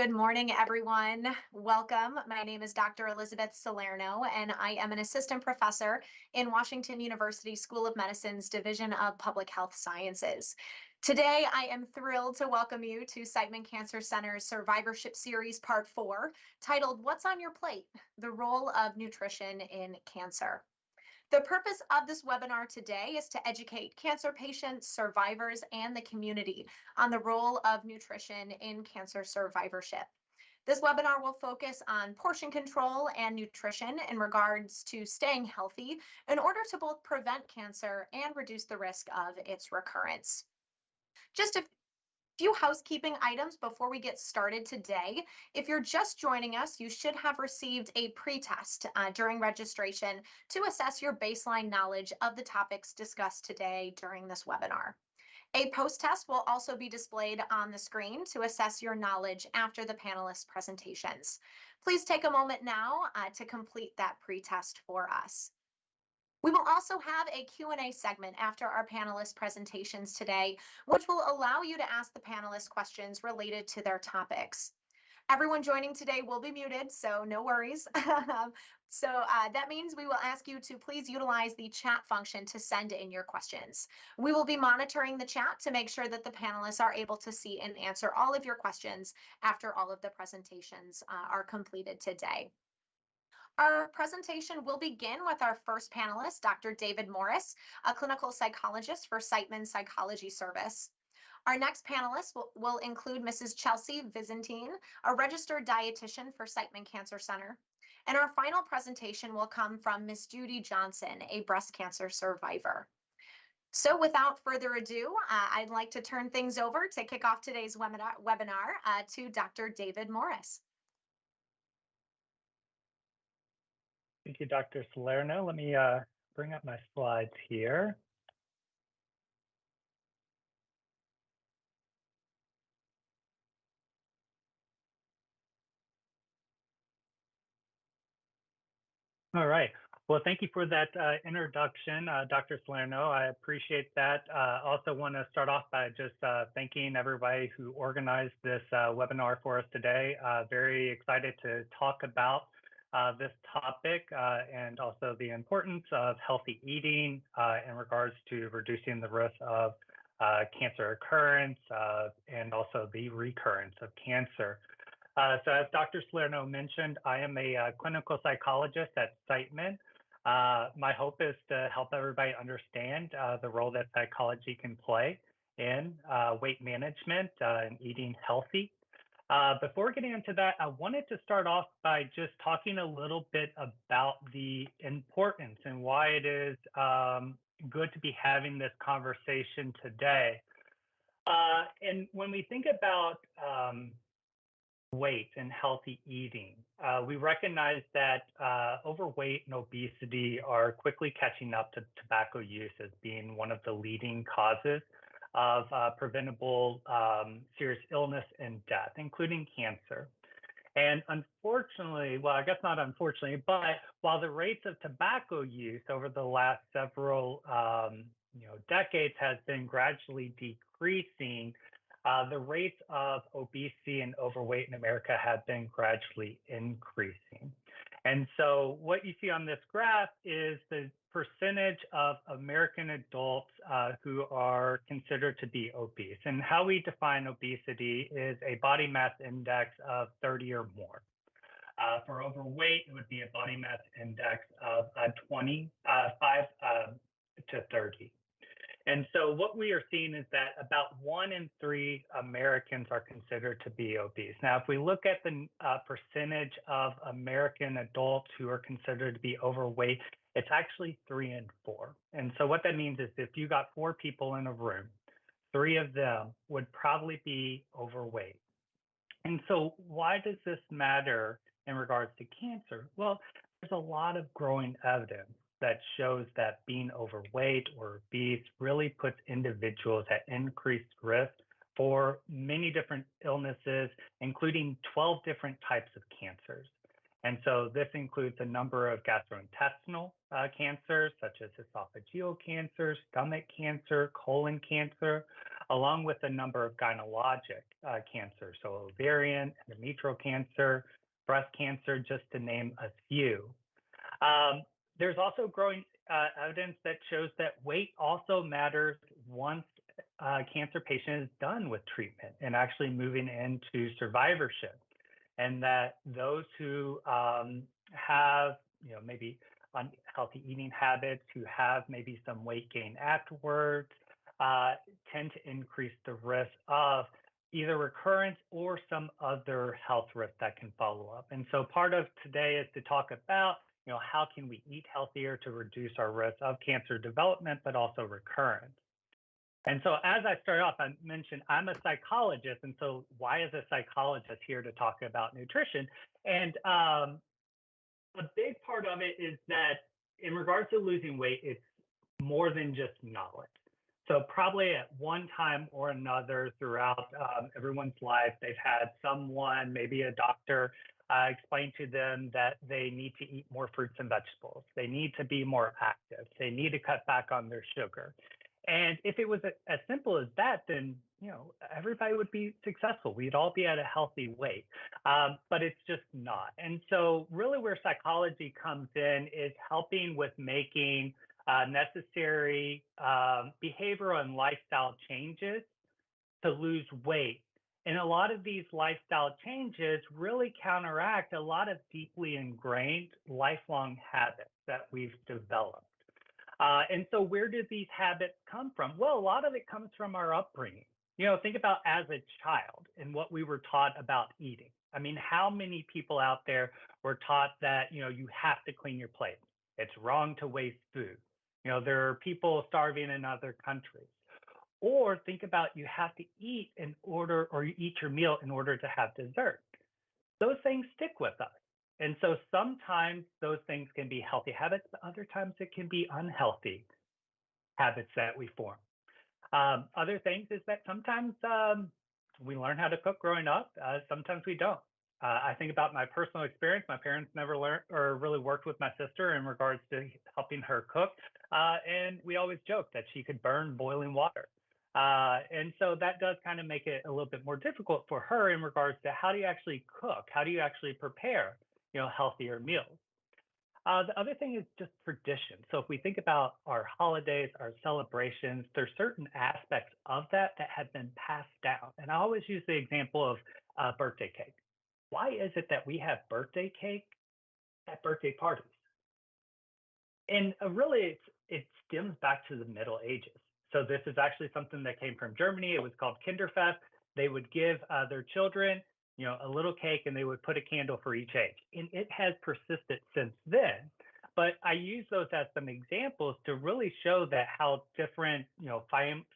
Good morning, everyone. Welcome. My name is Dr. Elizabeth Salerno, and I am an assistant professor in Washington University School of Medicine's Division of Public Health Sciences. Today, I am thrilled to welcome you to Siteman Cancer Center's Survivorship Series Part 4, titled What's on Your Plate? The Role of Nutrition in Cancer. The purpose of this webinar today is to educate cancer patients, survivors, and the community on the role of nutrition in cancer survivorship. This webinar will focus on portion control and nutrition in regards to staying healthy in order to both prevent cancer and reduce the risk of its recurrence. Just a few housekeeping items before we get started today. If you're just joining us, you should have received a pre-test during registration to assess your baseline knowledge of the topics discussed today during this webinar. A post-test will also be displayed on the screen to assess your knowledge after the panelists' presentations. Please take a moment now to complete that pre-test for us. We will also have a Q&A segment after our panelists' presentations today, which will allow you to ask the panelists questions related to their topics. Everyone joining today will be muted, so no worries. That means we will ask you to please utilize the chat function to send in your questions. We will be monitoring the chat to make sure that the panelists are able to see and answer all of your questions after all of the presentations are completed today. Our presentation will begin with our first panelist, Dr. David Morris, a clinical psychologist for Siteman Psychology Service. Our next panelist will include Mrs. Chelsea Vizentine, a registered dietitian for Siteman Cancer Center. And our final presentation will come from Ms. Judy Johnson, a breast cancer survivor. So without further ado, I'd like to turn things over to kick off today's webinar to Dr. David Morris. Thank you, Dr. Salerno. Let me bring up my slides here. All right. Well, thank you for that introduction, Dr. Salerno. I appreciate that. Also want to start off by just thanking everybody who organized this webinar for us today. Very excited to talk about this topic and also the importance of healthy eating in regards to reducing the risk of cancer occurrence and also the recurrence of cancer. So as Dr. Salerno mentioned, I am a clinical psychologist at Siteman. My hope is to help everybody understand the role that psychology can play in weight management and eating healthy. Before getting into that, I wanted to start off by just talking a little bit about the importance and why it is good to be having this conversation today. And when we think about weight and healthy eating, we recognize that overweight and obesity are quickly catching up to tobacco use as being one of the leading causes of preventable serious illness and death, including cancer. And unfortunately, well, I guess not unfortunately, but while the rates of tobacco use over the last several decades has been gradually decreasing, the rates of obesity and overweight in America have been gradually increasing. And so what you see on this graph is the percentage of American adults who are considered to be obese. And how we define obesity is a body mass index of 30 or more. For overweight, it would be a body mass index of 25 to 30. And so what we are seeing is that about 1 in 3 Americans are considered to be obese. Now, if we look at the percentage of American adults who are considered to be overweight, it's actually 3 in 4. And so what that means is if you got 4 people in a room, 3 of them would probably be overweight. And so why does this matter in regards to cancer? Well, there's a lot of growing evidence that shows that being overweight or obese really puts individuals at increased risk for many different illnesses, including 12 different types of cancers. And so this includes a number of gastrointestinal cancers, such as esophageal cancer, stomach cancer, colon cancer, along with a number of gynecologic cancers, so ovarian, endometrial cancer, breast cancer, just to name a few. Um, there's also growing evidence that shows that weight also matters once a cancer patient is done with treatment and actually moving into survivorship. And that those who have, maybe unhealthy eating habits, who have maybe some weight gain afterwards, uh, tend to increase the risk of either recurrence or some other health risk that can follow up. And so part of today is to talk about, how can we eat healthier to reduce our risk of cancer development, but also recurrence. And so as I start off, I mentioned I'm a psychologist. And so why is a psychologist here to talk about nutrition? And a big part of it is that in regards to losing weight, it's more than just knowledge. So probably at one time or another throughout everyone's life, they've had someone, maybe a doctor, explain to them that they need to eat more fruits and vegetables. They need to be more active. They need to cut back on their sugar. And if it was as simple as that, then everybody would be successful. We'd all be at a healthy weight, but it's just not. And so, really, where psychology comes in is helping with making necessary behavioral and lifestyle changes to lose weight. And a lot of these lifestyle changes really counteract a lot of deeply ingrained lifelong habits that we've developed. And so, where did these habits come from? Well, a lot of it comes from our upbringing. Think about as a child and what we were taught about eating. I mean, how many people out there were taught that, you have to clean your plate? It's wrong to waste food. There are people starving in other countries. Or think about you have to eat in order, or you eat your meal in order to have dessert. Those things stick with us. And so sometimes those things can be healthy habits, but other times it can be unhealthy habits that we form. Other things is that sometimes we learn how to cook growing up. Sometimes we don't. I think about my personal experience. My parents never learned or really worked with my sister in regards to helping her cook. And we always joked that she could burn boiling water. And so that does kind of make it a little bit more difficult for her in regards to how do you actually cook? How do you actually prepare, healthier meals? The other thing is just tradition. So if we think about our holidays, our celebrations, there's certain aspects of that that have been passed down. And I always use the example of birthday cake. Why is it that we have birthday cake at birthday parties? And really, it stems back to the Middle Ages. So this is actually something that came from Germany. It was called Kinderfest. They would give their children, a little cake, and they would put a candle for each age. And it has persisted since then. But I use those as some examples to really show that how different,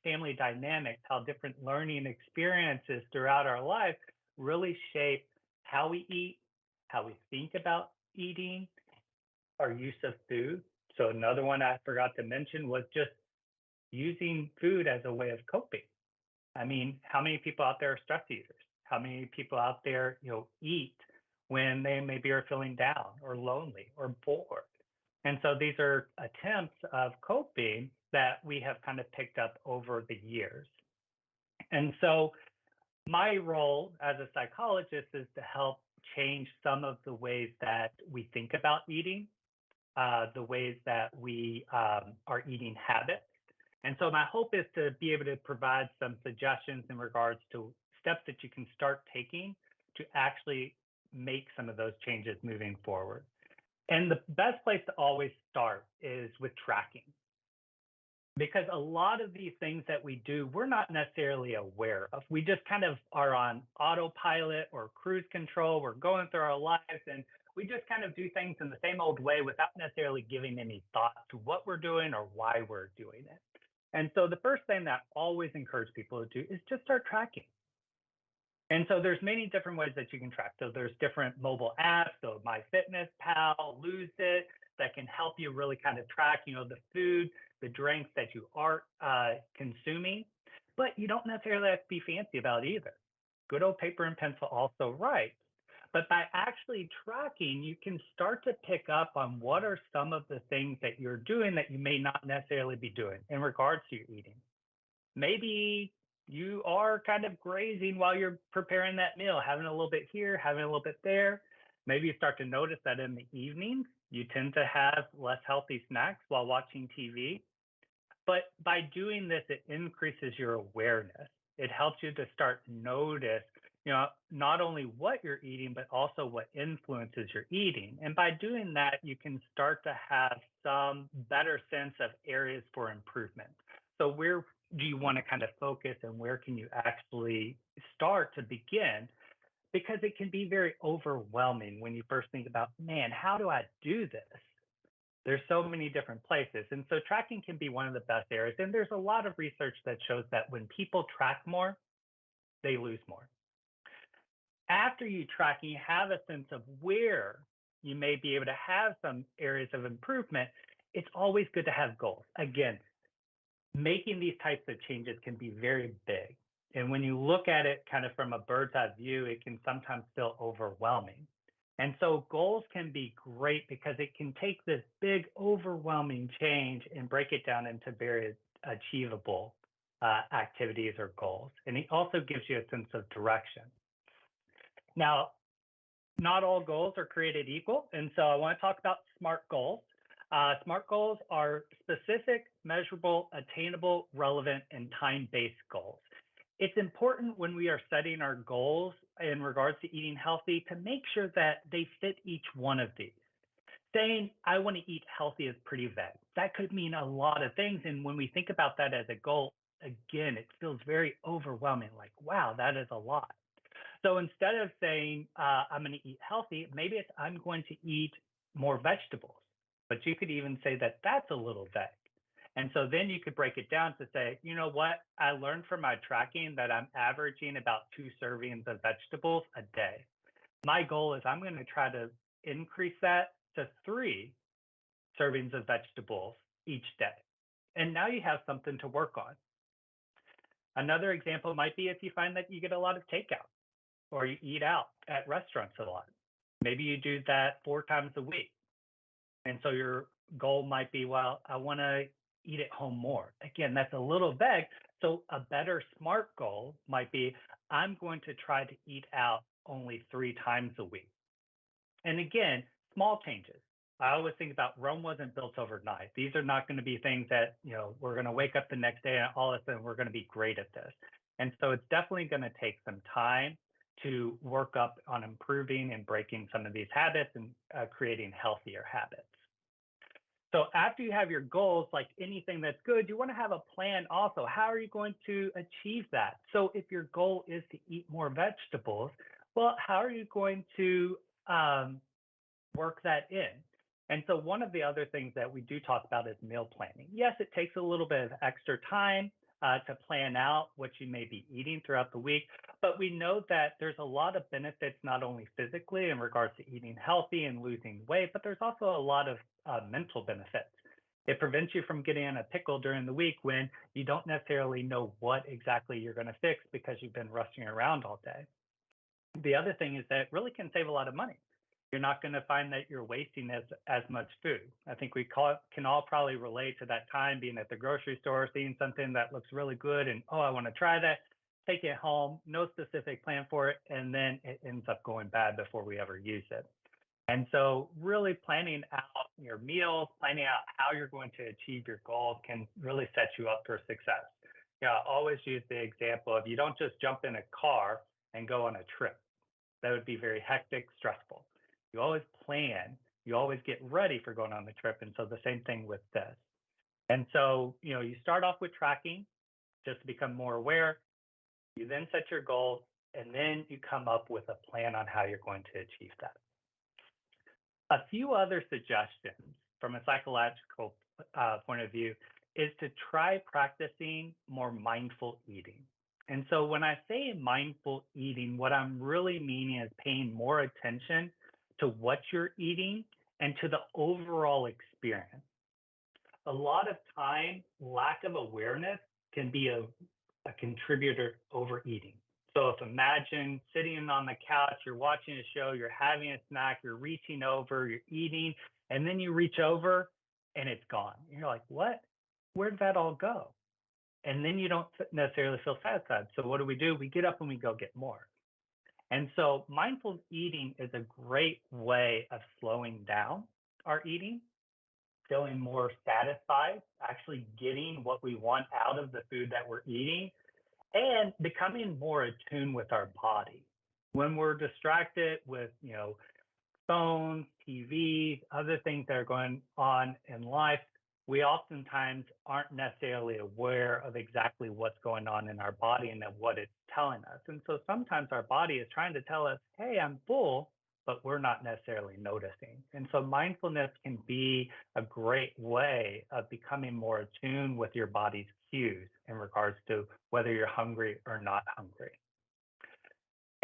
family dynamics, how different learning experiences throughout our life really shape how we eat, how we think about eating, our use of food. So another one I forgot to mention was just using food as a way of coping. I mean, how many people out there are stress eaters? How many people out there, eat when they maybe are feeling down or lonely or bored? And so these are attempts of coping that we have kind of picked up over the years. And so my role as a psychologist is to help change some of the ways that we think about eating, the ways that we our eating habits. And so my hope is to be able to provide some suggestions in regards to steps that you can start taking to actually make some of those changes moving forward. And the best place to always start is with tracking, because a lot of these things that we do, we're not necessarily aware of. We just kind of are on autopilot or cruise control. We're going through our lives and we just kind of do things in the same old way without necessarily giving any thought to what we're doing or why we're doing it. And so the first thing that I always encourage people to do is just start tracking. And so there's many different ways that you can track. So there's different mobile apps, so MyFitnessPal, Lose It, that can help you really kind of track, the food, the drinks that you are consuming. But you don't necessarily have to be fancy about it either. Good old paper and pencil also writes. But by actually tracking, you can start to pick up on what are some of the things that you're doing that you may not necessarily be doing in regards to your eating. Maybe you are kind of grazing while you're preparing that meal, having a little bit here, having a little bit there. Maybe you start to notice that in the evenings, you tend to have less healthy snacks while watching TV. But by doing this, it increases your awareness. It helps you to start notice, not only what you're eating, but also what influences your eating. And by doing that, you can start to have some better sense of areas for improvement. So where do you want to kind of focus and where can you actually start to begin? Because it can be very overwhelming when you first think about, man, how do I do this? There's so many different places. And so tracking can be one of the best areas. And there's a lot of research that shows that when people track more, they lose more. After you track and you have a sense of where you may be able to have some areas of improvement, it's always good to have goals. Again, making these types of changes can be very big. And when you look at it kind of from a bird's eye view, it can sometimes feel overwhelming. And so goals can be great because it can take this big, overwhelming change and break it down into very achievable activities or goals. And it also gives you a sense of direction. Now, not all goals are created equal. And so I want to talk about SMART goals. SMART goals are specific, measurable, attainable, relevant, and time-based goals. It's important when we are setting our goals in regards to eating healthy to make sure that they fit each one of these. Saying, I want to eat healthy is pretty vague. That could mean a lot of things. And when we think about that as a goal, again, it feels very overwhelming, like, wow, that is a lot. So instead of saying, I'm going to eat healthy, maybe it's, I'm going to eat more vegetables. But you could even say that that's a little vague. And so then you could break it down to say, you know what? I learned from my tracking that I'm averaging about 2 servings of vegetables a day. My goal is I'm going to try to increase that to 3 servings of vegetables each day. And now you have something to work on. Another example might be if you find that you get a lot of takeout or you eat out at restaurants a lot. Maybe you do that 4 times a week. And so your goal might be, well, I want to eat at home more. Again, that's a little vague. So a better SMART goal might be, I'm going to try to eat out only 3 times a week. And again, small changes. I always think about Rome wasn't built overnight. These are not going to be things that, we're going to wake up the next day and all of a sudden we're going to be great at this. And so it's definitely going to take some time to work up on improving and breaking some of these habits and creating healthier habits. So after you have your goals, like anything that's good, you want to have a plan also. How are you going to achieve that? So if your goal is to eat more vegetables, well, how are you going to work that in? And so one of the other things that we do talk about is meal planning. Yes, it takes a little bit of extra time to plan out what you may be eating throughout the week, but we know that there's a lot of benefits, not only physically in regards to eating healthy and losing weight, but there's also a lot of mental benefits. It prevents you from getting in a pickle during the week when you don't necessarily know what exactly you're going to fix because you've been rushing around all day. The other thing is that it really can save a lot of money. You're not going to find that you're wasting as much food. I think we can all probably relate to that time being at the grocery store, seeing something that looks really good and, oh, I want to try that, take it home, no specific plan for it, and then it ends up going bad before we ever use it. And so really planning out your meals, planning out how you're going to achieve your goals can really set you up for success. I always use the example of you don't just jump in a car and go on a trip. That would be very hectic, stressful. You always plan, you always get ready for going on the trip. And so the same thing with this. And so, you start off with tracking just to become more aware. You then set your goals, and then you come up with a plan on how you're going to achieve that. A few other suggestions from a psychological point of view is to try practicing more mindful eating. And so when I say mindful eating, what I'm really meaning is paying more attention to what you're eating and to the overall experience. A lot of time, lack of awareness can be a contributor to overeating. So if imagine sitting on the couch, you're watching a show, you're having a snack, you're reaching over, you're eating, and then you reach over and it's gone. You're like, what? Where did that all go? and then you don't necessarily feel satisfied. So what do? We get up and we go get more. And so mindful eating is a great way of slowing down our eating, feeling more satisfied, actually getting what we want out of the food that we're eating, and becoming more attuned with our body. When we're distracted with, phones, TV, other things that are going on in life, we oftentimes aren't necessarily aware of exactly what's going on in our body and of what it's telling us. And so sometimes our body is trying to tell us, hey, I'm full, but we're not necessarily noticing. And so mindfulness can be a great way of becoming more attuned with your body's cues in regards to whether you're hungry or not hungry.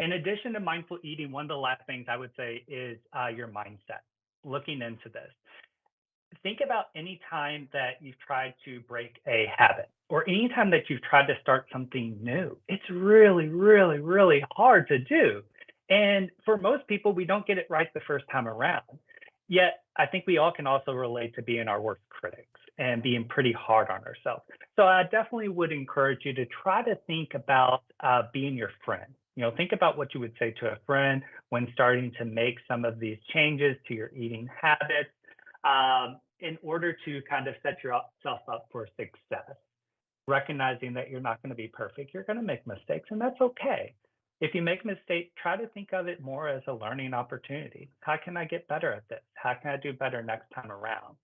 In addition to mindful eating, one of the last things I would say is your mindset. Looking into this, think about any time that you've tried to break a habit or any time that you've tried to start something new. It's really, really, really hard to do. And for most people, we don't get it right the first time around. Yet, I think we all can also relate to being our worst critics and being pretty hard on ourselves. So I definitely would encourage you to try to think about being your friend. Think about what you would say to a friend when starting to make some of these changes to your eating habits in order to kind of set yourself up for success. Recognizing that you're not going to be perfect, you're going to make mistakes, and that's okay. If you make mistakes, try to think of it more as a learning opportunity. How can I get better at this? How can I do better next time around?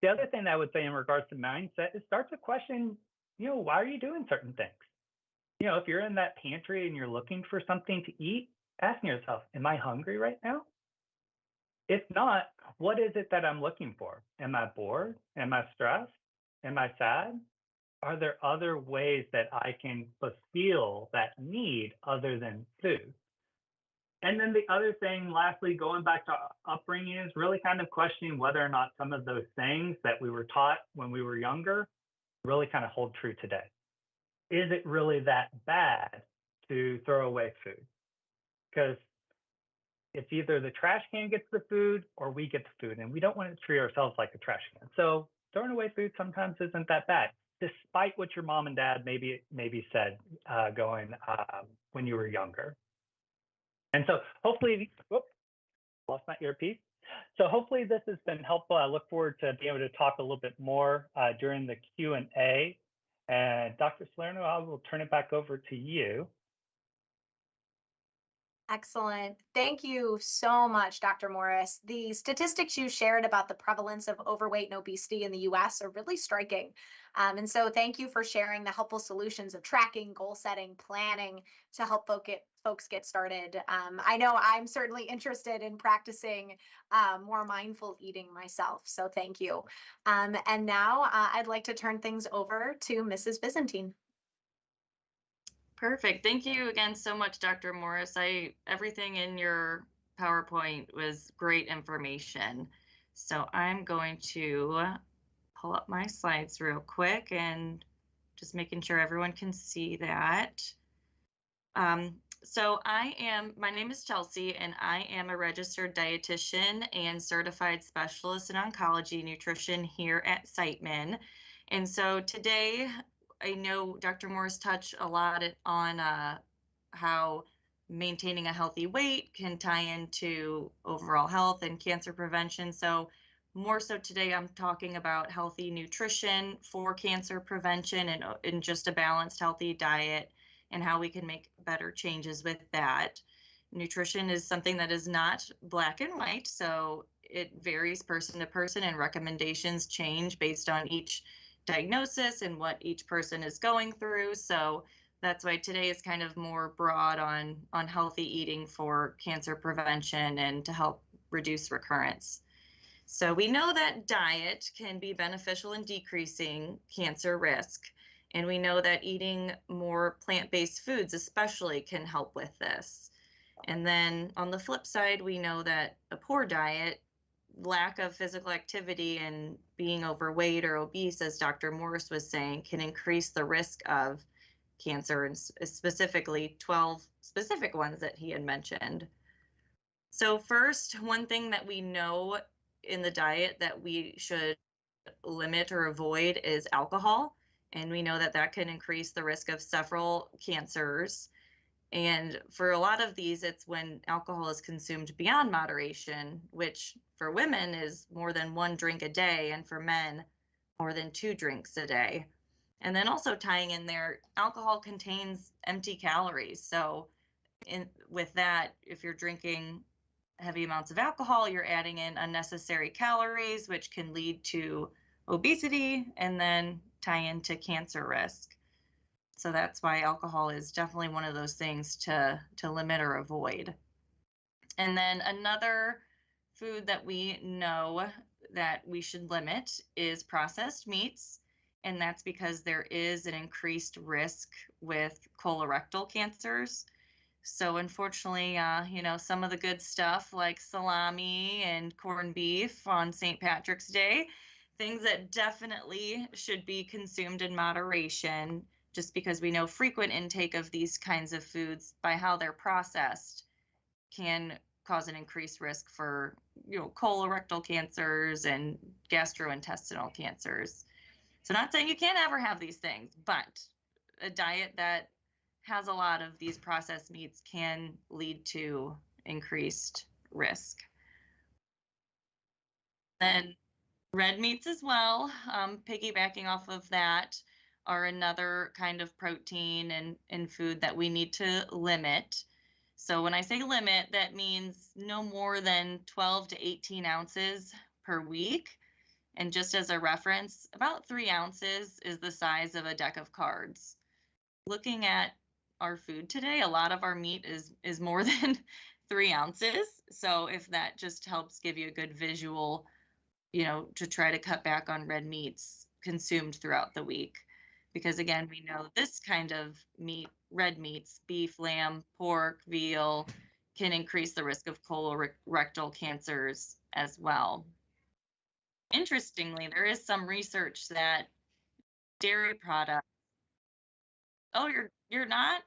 The other thing I would say in regards to mindset is start to question, why are you doing certain things? If you're in that pantry and you're looking for something to eat, asking yourself, am I hungry right now? If not, what is it that I'm looking for? Am I bored? Am I stressed? Am I sad? Are there other ways that I can fulfill that need other than food? And then the other thing, lastly, going back to upbringing, is really kind of questioning whether or not some of those things that we were taught when we were younger really kind of hold true today. Is it really that bad to throw away food? Because it's either the trash can gets the food or we get the food, and we don't want to treat ourselves like a trash can. So throwing away food sometimes isn't that bad, despite what your mom and dad maybe said going when you were younger. And so hopefully, lost my earpiece. So hopefully this has been helpful. I look forward to being able to talk a little bit more during the Q&A. And Dr. Salerno, I will turn it back over to you. Excellent. Thank you so much, Dr. Morris. The statistics you shared about the prevalence of overweight and obesity in the US are really striking. And so thank you for sharing the helpful solutions of tracking, goal setting, planning to help folks get started. I know I'm certainly interested in practicing more mindful eating myself. So thank you. And now I'd like to turn things over to Mrs. Byzantine. Perfect. Thank you again so much, Dr. Morris. Everything in your PowerPoint was great information. So I'm going to pull up my slides real quick and just making sure everyone can see that. So my name is Chelsea, and I am a registered dietitian and certified specialist in oncology nutrition here at Siteman. And so today, I know Dr. Morris touched a lot on how maintaining a healthy weight can tie into overall health and cancer prevention. So more so today, I'm talking about healthy nutrition for cancer prevention and just a balanced, healthy diet and how we can make better changes with that. Nutrition is something that is not black and white, so it varies person to person and recommendations change based on each diagnosis and what each person is going through. So that's why today is kind of more broad on healthy eating for cancer prevention and to help reduce recurrence. So we know that diet can be beneficial in decreasing cancer risk. And we know that eating more plant-based foods especially can help with this. And then on the flip side, we know that a poor diet, lack of physical activity, and being overweight or obese, as Dr. Morris was saying, can increase the risk of cancer, and specifically 12 specific ones that he had mentioned. So first, one thing that we know in the diet that we should limit or avoid is alcohol. And we know that that can increase the risk of several cancers. And for a lot of these, it's when alcohol is consumed beyond moderation, which for women is more than 1 drink a day, and for men, more than 2 drinks a day. And then also tying in there, alcohol contains empty calories. So with that, if you're drinking heavy amounts of alcohol, you're adding in unnecessary calories, which can lead to obesity and then tie into cancer risk. So that's why alcohol is definitely one of those things to limit or avoid. And then another food that we know that we should limit is processed meats. And that's because there is an increased risk with colorectal cancers. So unfortunately, some of the good stuff like salami and corned beef on St. Patrick's Day, things that definitely should be consumed in moderation, just because we know frequent intake of these kinds of foods by how they're processed can cause an increased risk for, colorectal cancers and gastrointestinal cancers. So not saying you can't ever have these things, but a diet that has a lot of these processed meats can lead to increased risk. Then red meats as well, piggybacking off of that, are another kind of protein and food that we need to limit. So when I say limit, that means no more than 12 to 18 ounces per week. And just as a reference, about 3 ounces is the size of a deck of cards. Looking at our food today, a lot of our meat is more than 3 ounces. So if that just helps give you a good visual, to try to cut back on red meats consumed throughout the week. Because again, we know this kind of meat, red meats, beef, lamb, pork, veal, can increase the risk of colorectal cancers as well. Interestingly, there is some research that dairy products. Oh, you're not?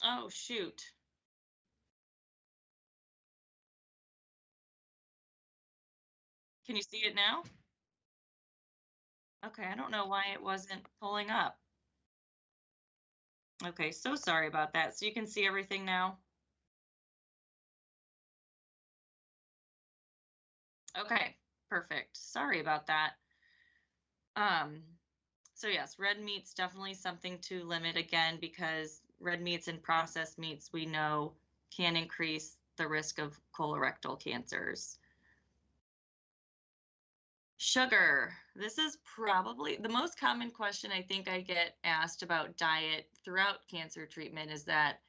Oh, shoot. Can you see it now? Okay, I don't know why it wasn't pulling up. Okay, so sorry about that. So you can see everything now? Okay, perfect. Sorry about that. So yes, red meat's definitely something to limit again, because red meats and processed meats we know can increase the risk of colorectal cancers. Sugar. This is probably the most common question I think I get asked about diet throughout cancer treatment, is that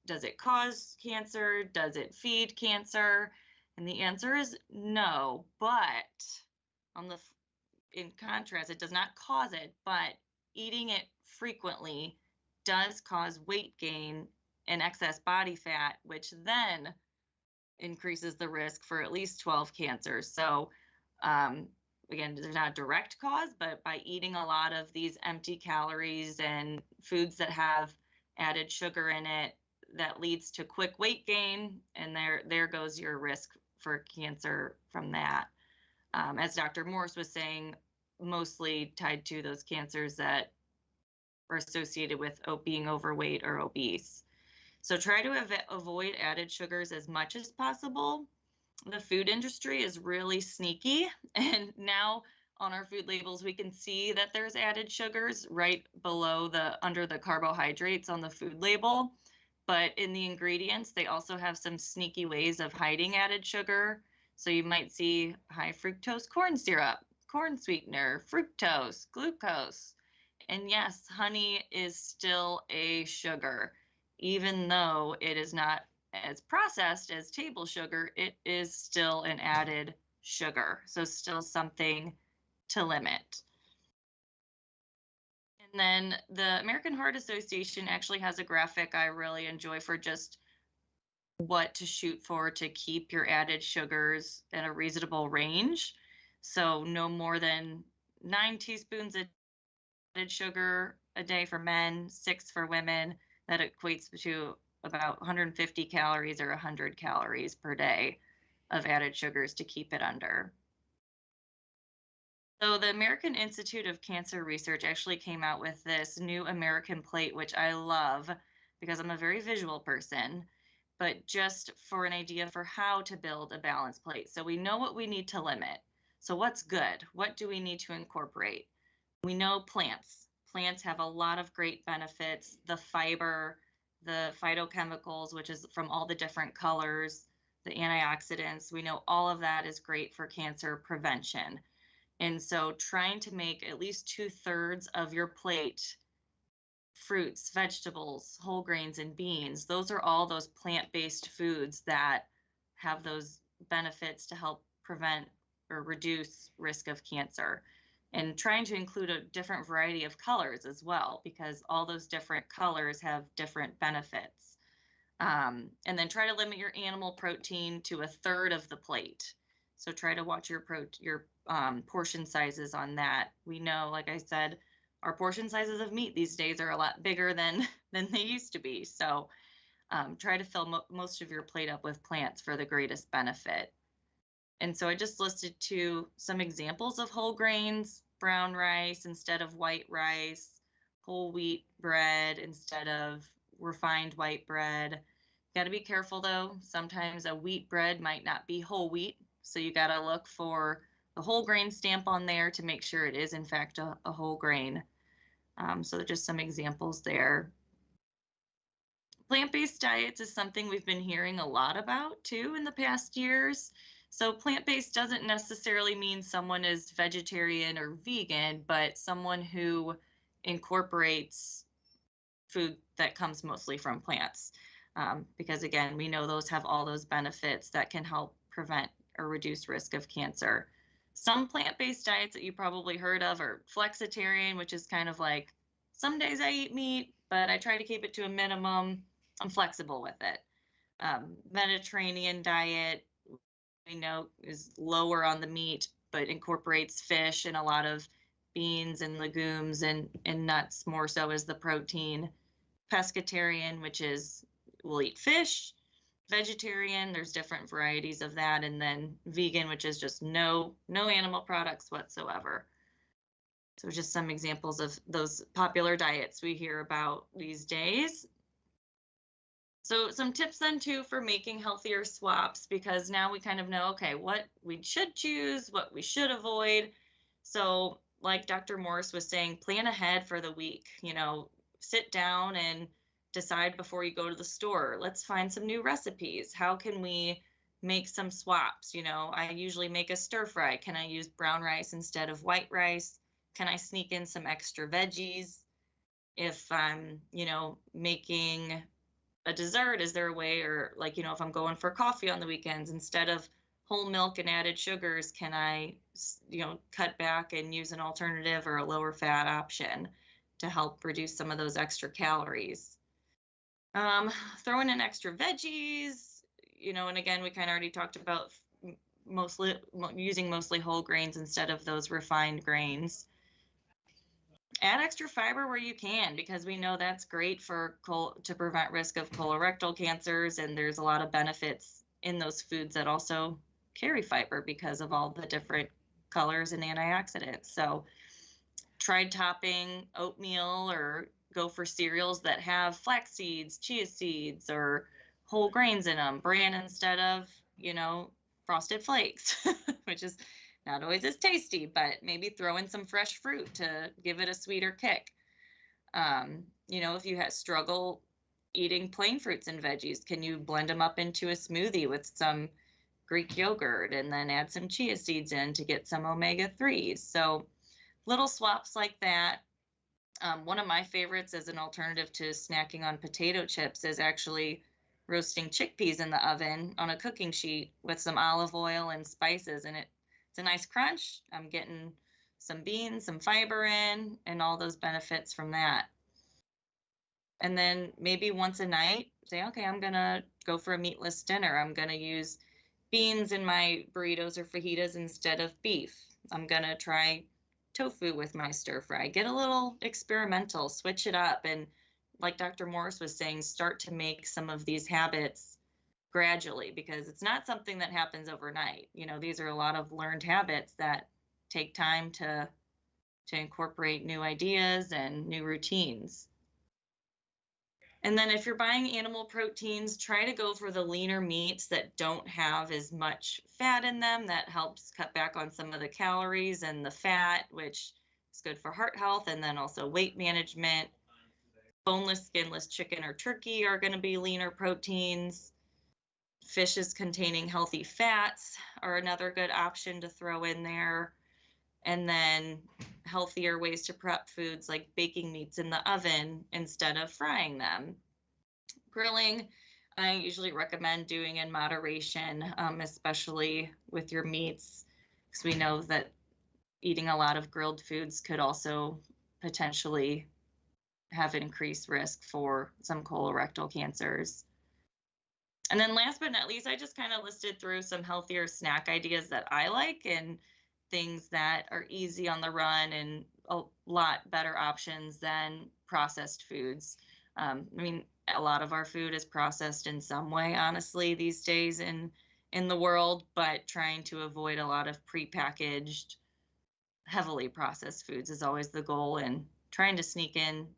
does it cause cancer? Does it feed cancer? And the answer is no, but in contrast, it does not cause it, but eating it frequently does cause weight gain and excess body fat, which then increases the risk for at least 12 cancers. So again, there's not a direct cause, but by eating a lot of these empty calories and foods that have added sugar in it, that leads to quick weight gain, and there goes your risk for cancer from that. As Dr. Morse was saying, mostly tied to those cancers that are associated with being overweight or obese. So try to avoid added sugars as much as possible. The food industry is really sneaky, and now on our food labels we can see that there's added sugars right below under the carbohydrates on the food label, but in the ingredients they also have some sneaky ways of hiding added sugar. So you might see high fructose corn syrup, corn sweetener, fructose, glucose. And yes, honey is still a sugar. Even though it is not as processed as table sugar, it is still an added sugar. So still something to limit. And then the American Heart Association actually has a graphic I really enjoy for just what to shoot for to keep your added sugars in a reasonable range. So no more than 9 teaspoons of added sugar a day for men, 6 for women. That equates to about 150 calories or 100 calories per day of added sugars to keep it under. So the American Institute of Cancer Research actually came out with this new American plate, which I love because I'm a very visual person, but just for an idea for how to build a balanced plate. So we know what we need to limit. So what's good? What do we need to incorporate? We know plants. Plants have a lot of great benefits, the fiber, the phytochemicals, which is from all the different colors, the antioxidants. We know all of that is great for cancer prevention. And so trying to make at least 2/3 of your plate fruits, vegetables, whole grains, and beans, those are all those plant-based foods that have those benefits to help prevent or reduce risk of cancer. And trying to include a different variety of colors as well, because all those different colors have different benefits. And then try to limit your animal protein to 1/3 of the plate. So try to watch your portion sizes on that. We know, like I said, our portion sizes of meat these days are a lot bigger than than they used to be. So try to fill most of your plate up with plants for the greatest benefit. And so I just listed some examples of whole grains: brown rice instead of white rice, whole wheat bread instead of refined white bread. Got to be careful though. Sometimes a wheat bread might not be whole wheat. So you got to look for the whole grain stamp on there to make sure it is in fact a whole grain. So just some examples there. Plant-based diets is something we've been hearing a lot about too in the past years. So plant-based doesn't necessarily mean someone is vegetarian or vegan, but someone who incorporates food that comes mostly from plants. Because again, we know those have all those benefits that can help prevent or reduce risk of cancer. Some plant-based diets that you probably heard of are flexitarian, which is kind of like some days I eat meat, but I try to keep it to a minimum. I'm flexible with it. Mediterranean diet, we know, is lower on the meat, but incorporates fish and a lot of beans and legumes and nuts more so as the protein. Pescatarian, which is we'll eat fish. Vegetarian, there's different varieties of that, and then vegan, which is just no animal products whatsoever. So just some examples of those popular diets we hear about these days. So some tips then too for making healthier swaps, because now we kind of know, okay, what we should choose, what we should avoid. So like Dr. Morris was saying, plan ahead for the week, sit down and decide before you go to the store. Let's find some new recipes. How can we make some swaps? I usually make a stir fry. Can I use brown rice instead of white rice? Can I sneak in some extra veggies? If I'm, making a dessert, is there a way, or like, if I'm going for coffee on the weekends, instead of whole milk and added sugars, can I, cut back and use an alternative or a lower fat option to help reduce some of those extra calories? Throwing in extra veggies, and again, we kind of already talked about using mostly whole grains instead of those refined grains. Add extra fiber where you can, because we know that's great to prevent risk of colorectal cancers, and there's a lot of benefits in those foods that also carry fiber because of all the different colors and antioxidants. So try topping oatmeal or go for cereals that have flax seeds, chia seeds, or whole grains in them. Bran instead of, Frosted Flakes, which is not always as tasty, but maybe throw in some fresh fruit to give it a sweeter kick. If you struggle eating plain fruits and veggies, can you blend them up into a smoothie with some Greek yogurt and then add some chia seeds in to get some omega-3s? So little swaps like that. One of my favorites as an alternative to snacking on potato chips is actually roasting chickpeas in the oven on a cooking sheet with some olive oil and spices, and it's a nice crunch. I'm getting some beans, some fiber in, and all those benefits from that. And then maybe once a night, say, okay, I'm gonna go for a meatless dinner. I'm gonna use beans in my burritos or fajitas instead of beef. I'm gonna try tofu with my stir fry. Get a little experimental, switch it up, and like Dr. Morris was saying, start to make some of these habits gradually, because it's not something that happens overnight. These are a lot of learned habits that take time to incorporate new ideas and new routines. And then if you're buying animal proteins, try to go for the leaner meats that don't have as much fat in them. That helps cut back on some of the calories and the fat, which is good for heart health and then also weight management. Boneless, skinless chicken or turkey are going to be leaner proteins. Fishes containing healthy fats are another good option to throw in there. And then healthier ways to prep foods like baking meats in the oven instead of frying them. Grilling, I usually recommend doing in moderation, especially with your meats, because we know that eating a lot of grilled foods could also potentially have increased risk for some colorectal cancers. And then last but not least, I just kind of listed through some healthier snack ideas that I like and things that are easy on the run and a lot better options than processed foods. I mean, a lot of our food is processed in some way, honestly, these days in the world, but trying to avoid a lot of prepackaged, heavily processed foods is always the goal, and trying to sneak in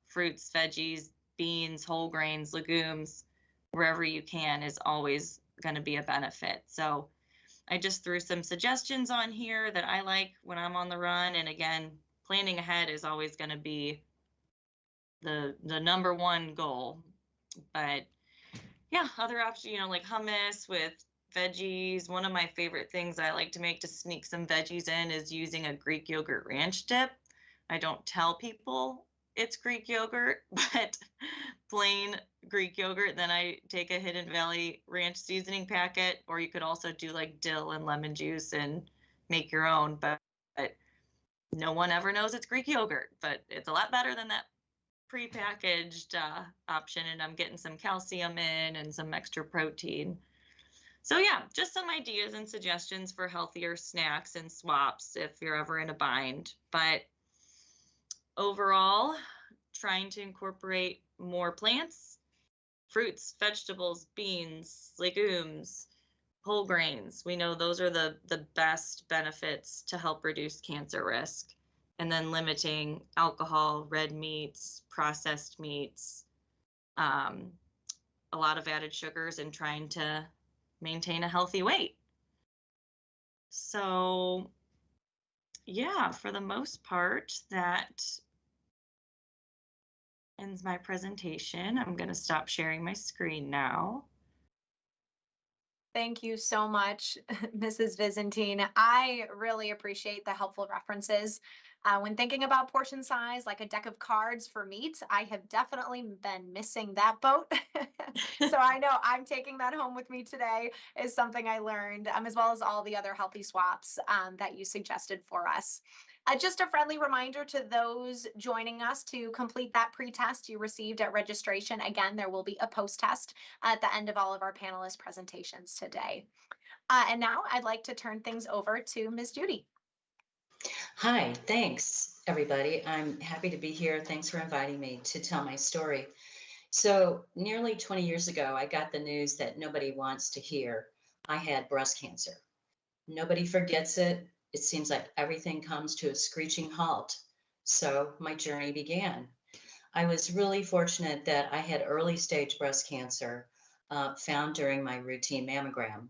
fruits, veggies, beans, whole grains, legumes, wherever you can is always going to be a benefit. So I just threw some suggestions on here that I like when I'm on the run. And again, planning ahead is always going to be the number one goal. But yeah, other options, like hummus with veggies. One of my favorite things I like to make to sneak some veggies in is using a Greek yogurt ranch dip. I don't tell people it's Greek yogurt, but plain Greek yogurt. Then I take a Hidden Valley ranch seasoning packet, or you could also do like dill and lemon juice and make your own. But no one ever knows it's Greek yogurt, but it's a lot better than that prepackaged option, and I'm getting some calcium in and some extra protein. So yeah, just some ideas and suggestions for healthier snacks and swaps if you're ever in a bind. But overall, trying to incorporate more plants, fruits, vegetables, beans, legumes, whole grains. We know those are the best benefits to help reduce cancer risk. And then limiting alcohol, red meats, processed meats, a lot of added sugars, and trying to maintain a healthy weight. So yeah, for the most part, that ends my presentation. I'm going to stop sharing my screen now. Thank you so much, Mrs. Vizentine. I really appreciate the helpful references. When thinking about portion size, like a deck of cards for meat, I have definitely been missing that boat. So I know I'm taking that home with me today is something I learned, as well as all the other healthy swaps that you suggested for us. Just a friendly reminder to those joining us to complete that pre-test you received at registration. Again, there will be a post-test at the end of all of our panelist presentations today. And now I'd like to turn things over to Ms. Judy. Hi, thanks everybody. I'm happy to be here. Thanks for inviting me to tell my story. So nearly 20 years ago, I got the news that nobody wants to hear. I had breast cancer. Nobody forgets it. It seems like everything comes to a screeching halt. So my journey began. I was really fortunate that I had early stage breast cancer found during my routine mammogram.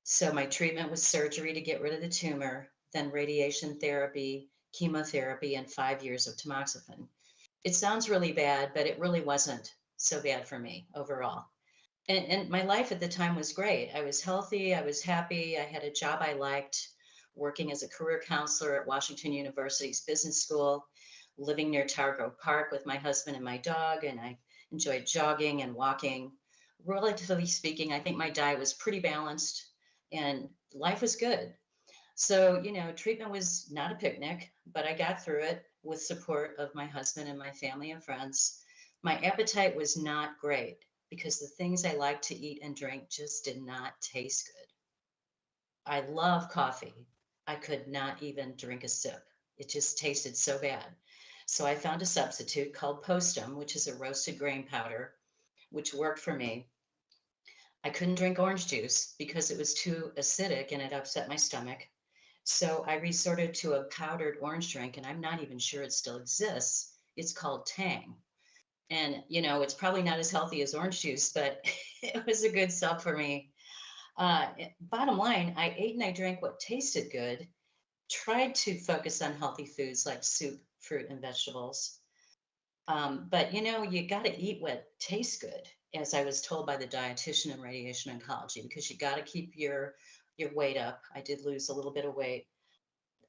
So my treatment was surgery to get rid of the tumor, then radiation therapy, chemotherapy, and 5 years of tamoxifen. It sounds really bad, but it really wasn't so bad for me overall. And my life at the time was great. I was healthy, I was happy, I had a job I liked, working as a career counselor at Washington University's business school, living near Targo Park with my husband and my dog, and I enjoyed jogging and walking. Relatively speaking, I think my diet was pretty balanced and life was good. So, treatment was not a picnic, but I got through it with support of my husband and my family and friends. My appetite was not great because the things I like to eat and drink just did not taste good. I love coffee. I could not even drink a sip. It just tasted so bad. So I found a substitute called Postum, which is a roasted grain powder, which worked for me. I couldn't drink orange juice because it was too acidic and it upset my stomach. So I resorted to a powdered orange drink, and I'm not even sure it still exists. It's called Tang. And, it's probably not as healthy as orange juice, but it was a good sub for me. Bottom line, I ate and I drank what tasted good, tried to focus on healthy foods like soup, fruit, and vegetables. But you got to eat what tastes good, as I was told by the dietitian in radiation oncology, because you got to keep your weight up. I did lose a little bit of weight.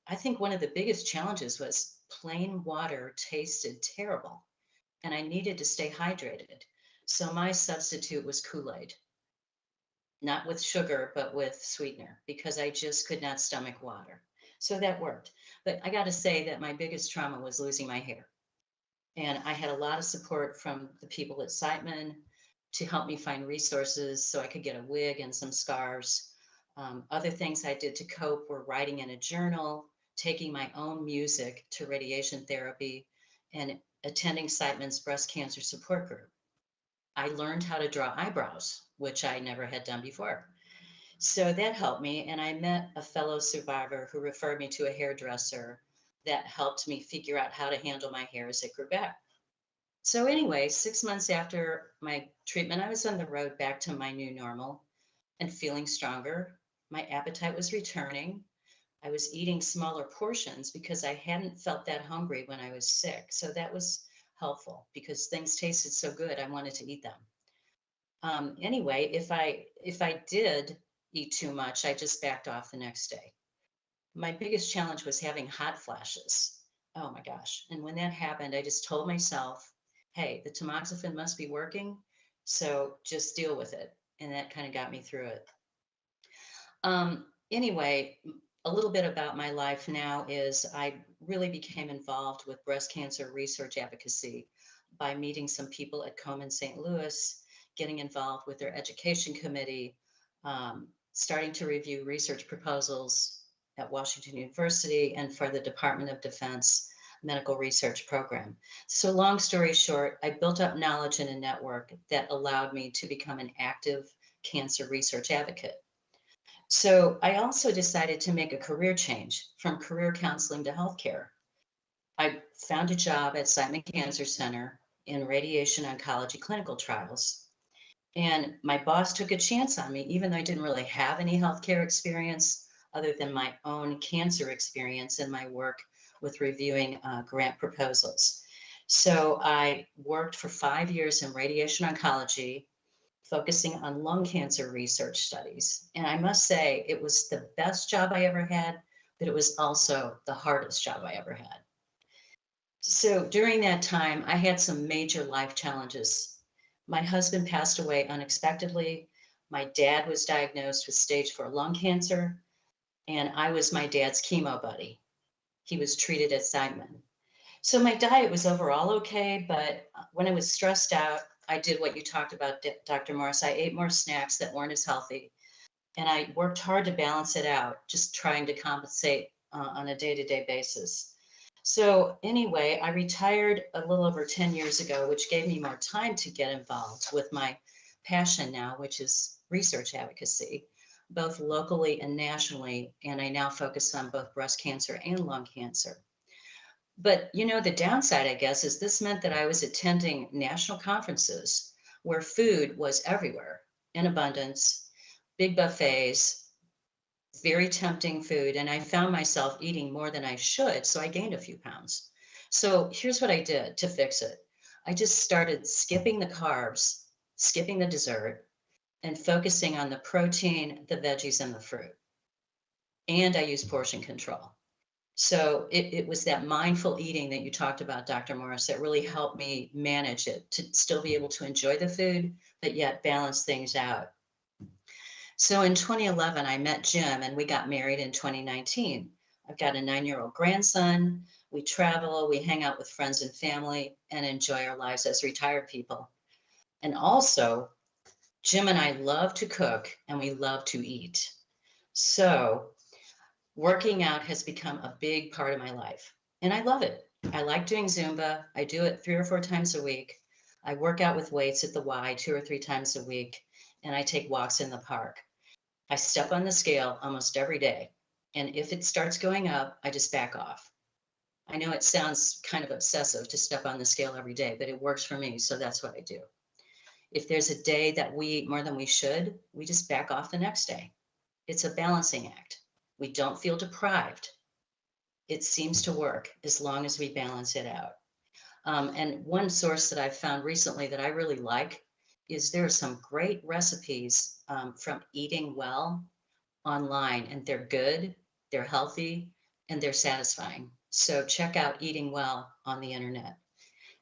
I think one of the biggest challenges was plain water tasted terrible, and I needed to stay hydrated. So my substitute was Kool-Aid, not with sugar, but with sweetener, because I just could not stomach water. So that worked. But I got to say that my biggest trauma was losing my hair. And I had a lot of support from the people at Siteman to help me find resources so I could get a wig and some scarves. Other things I did to cope were writing in a journal, taking my own music to radiation therapy, and attending Siteman's breast cancer support group. I learned how to draw eyebrows, which I never had done before. So that helped me. And I met a fellow survivor who referred me to a hairdresser that helped me figure out how to handle my hair as it grew back. So, anyway, 6 months after my treatment, I was on the road back to my new normal and feeling stronger. My appetite was returning. I was eating smaller portions because I hadn't felt that hungry when I was sick. So that was helpful because things tasted so good, I wanted to eat them. Anyway, if I did eat too much, I just backed off the next day. My biggest challenge was having hot flashes. Oh my gosh. And when that happened, I just told myself, hey, the tamoxifen must be working. So just deal with it. And that kind of got me through it. Anyway, a little bit about my life now is I really became involved with breast cancer research advocacy by meeting some people at Komen St. Louis, getting involved with their education committee, starting to review research proposals at Washington University and for the Department of Defense Medical Research Program. So long story short, I built up knowledge in a network that allowed me to become an active cancer research advocate. So I also decided to make a career change from career counseling to healthcare. I found a job at Siteman Cancer Center in radiation oncology clinical trials. And my boss took a chance on me, even though I didn't really have any healthcare experience other than my own cancer experience and my work with reviewing grant proposals. So I worked for 5 years in radiation oncology, focusing on lung cancer research studies. And I must say, it was the best job I ever had, but it was also the hardest job I ever had. So during that time, I had some major life challenges. My husband passed away unexpectedly. My dad was diagnosed with stage 4 lung cancer, and I was my dad's chemo buddy. He was treated at Siteman. So my diet was overall okay, but when I was stressed out, I did what you talked about, Dr. Morris. I ate more snacks that weren't as healthy, and I worked hard to balance it out, just trying to compensate on a day-to-day basis. So anyway, I retired a little over 10 years ago, which gave me more time to get involved with my passion now, which is research advocacy, both locally and nationally. And I now focus on both breast cancer and lung cancer. But the downside, I guess, is this meant that I was attending national conferences where food was everywhere in abundance, big buffets, very tempting food. And I found myself eating more than I should. So I gained a few pounds. So here's what I did to fix it. I just started skipping the carbs, skipping the dessert, and focusing on the protein, the veggies, and the fruit. And I used portion control. So it was that mindful eating that you talked about, Dr. Morris, that really helped me manage it to still be able to enjoy the food, but yet balance things out. So in 2011, I met Jim and we got married in 2019. I've got a 9-year-old grandson. We travel, we hang out with friends and family and enjoy our lives as retired people. And also, Jim and I love to cook and we love to eat. So working out has become a big part of my life and I love it. I like doing Zumba. I do it 3 or 4 times a week. I work out with weights at the Y 2 or 3 times a week, and I take walks in the park. I step on the scale almost every day. And if it starts going up, I just back off. I know it sounds kind of obsessive to step on the scale every day, but it works for me. So that's what I do. If there's a day that we eat more than we should, we just back off the next day. It's a balancing act. We don't feel deprived. It seems to work as long as we balance it out. And one source that I've found recently that I really like is there are some great recipes from Eating Well online, and they're good, they're healthy, and they're satisfying. So check out Eating Well on the internet.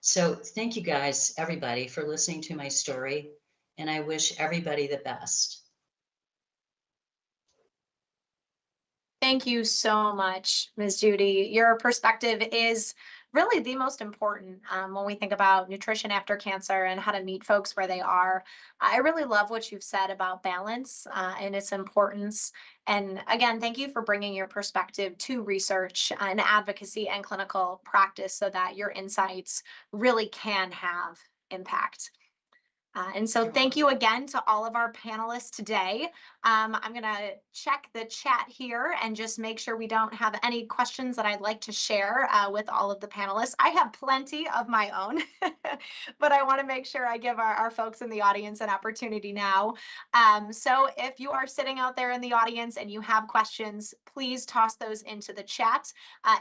So thank you guys, everybody, for listening to my story, and I wish everybody the best. Thank you so much, Ms. Judy. Your perspective is really the most important when we think about nutrition after cancer and how to meet folks where they are. I really love what you've said about balance and its importance. And again, thank you for bringing your perspective to research and advocacy and clinical practice so that your insights really can have impact. And so thank you again to all of our panelists today. I'm going to check the chat here and just make sure we don't have any questions that I'd like to share with all of the panelists. I have plenty of my own, but I want to make sure I give our folks in the audience an opportunity now. So if you are sitting out there in the audience and you have questions, please toss those into the chat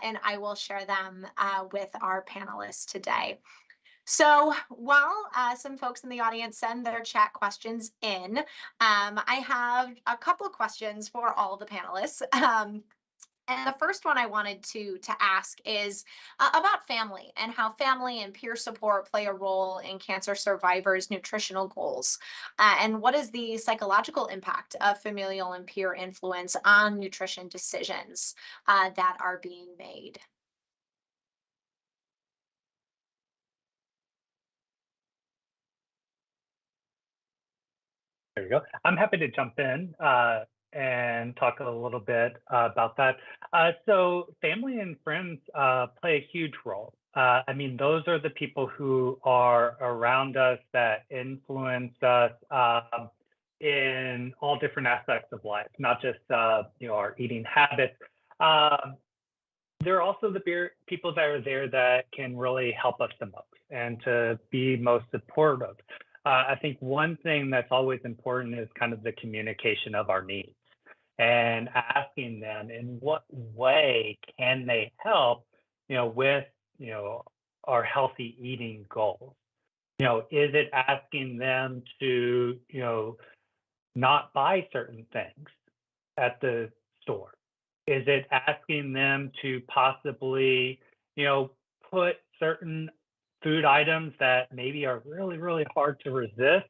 and I will share them with our panelists today. So while some folks in the audience send their chat questions in, I have a couple of questions for all the panelists. And the first one I wanted to ask is about family and how family and peer support play a role in cancer survivors' nutritional goals. And what is the psychological impact of familial and peer influence on nutrition decisions that are being made? There you go. I'm happy to jump in and talk a little bit about that. So family and friends play a huge role. I mean, those are the people who are around us that influence us in all different aspects of life, not just our eating habits. They're also the people that are there that can really help us the most and to be most supportive. I think one thing that's always important is kind of the communication of our needs and asking them in what way can they help, with, our healthy eating goals. Is it asking them to, not buy certain things at the store? Is it asking them to possibly, put certain food items that maybe are really, really hard to resist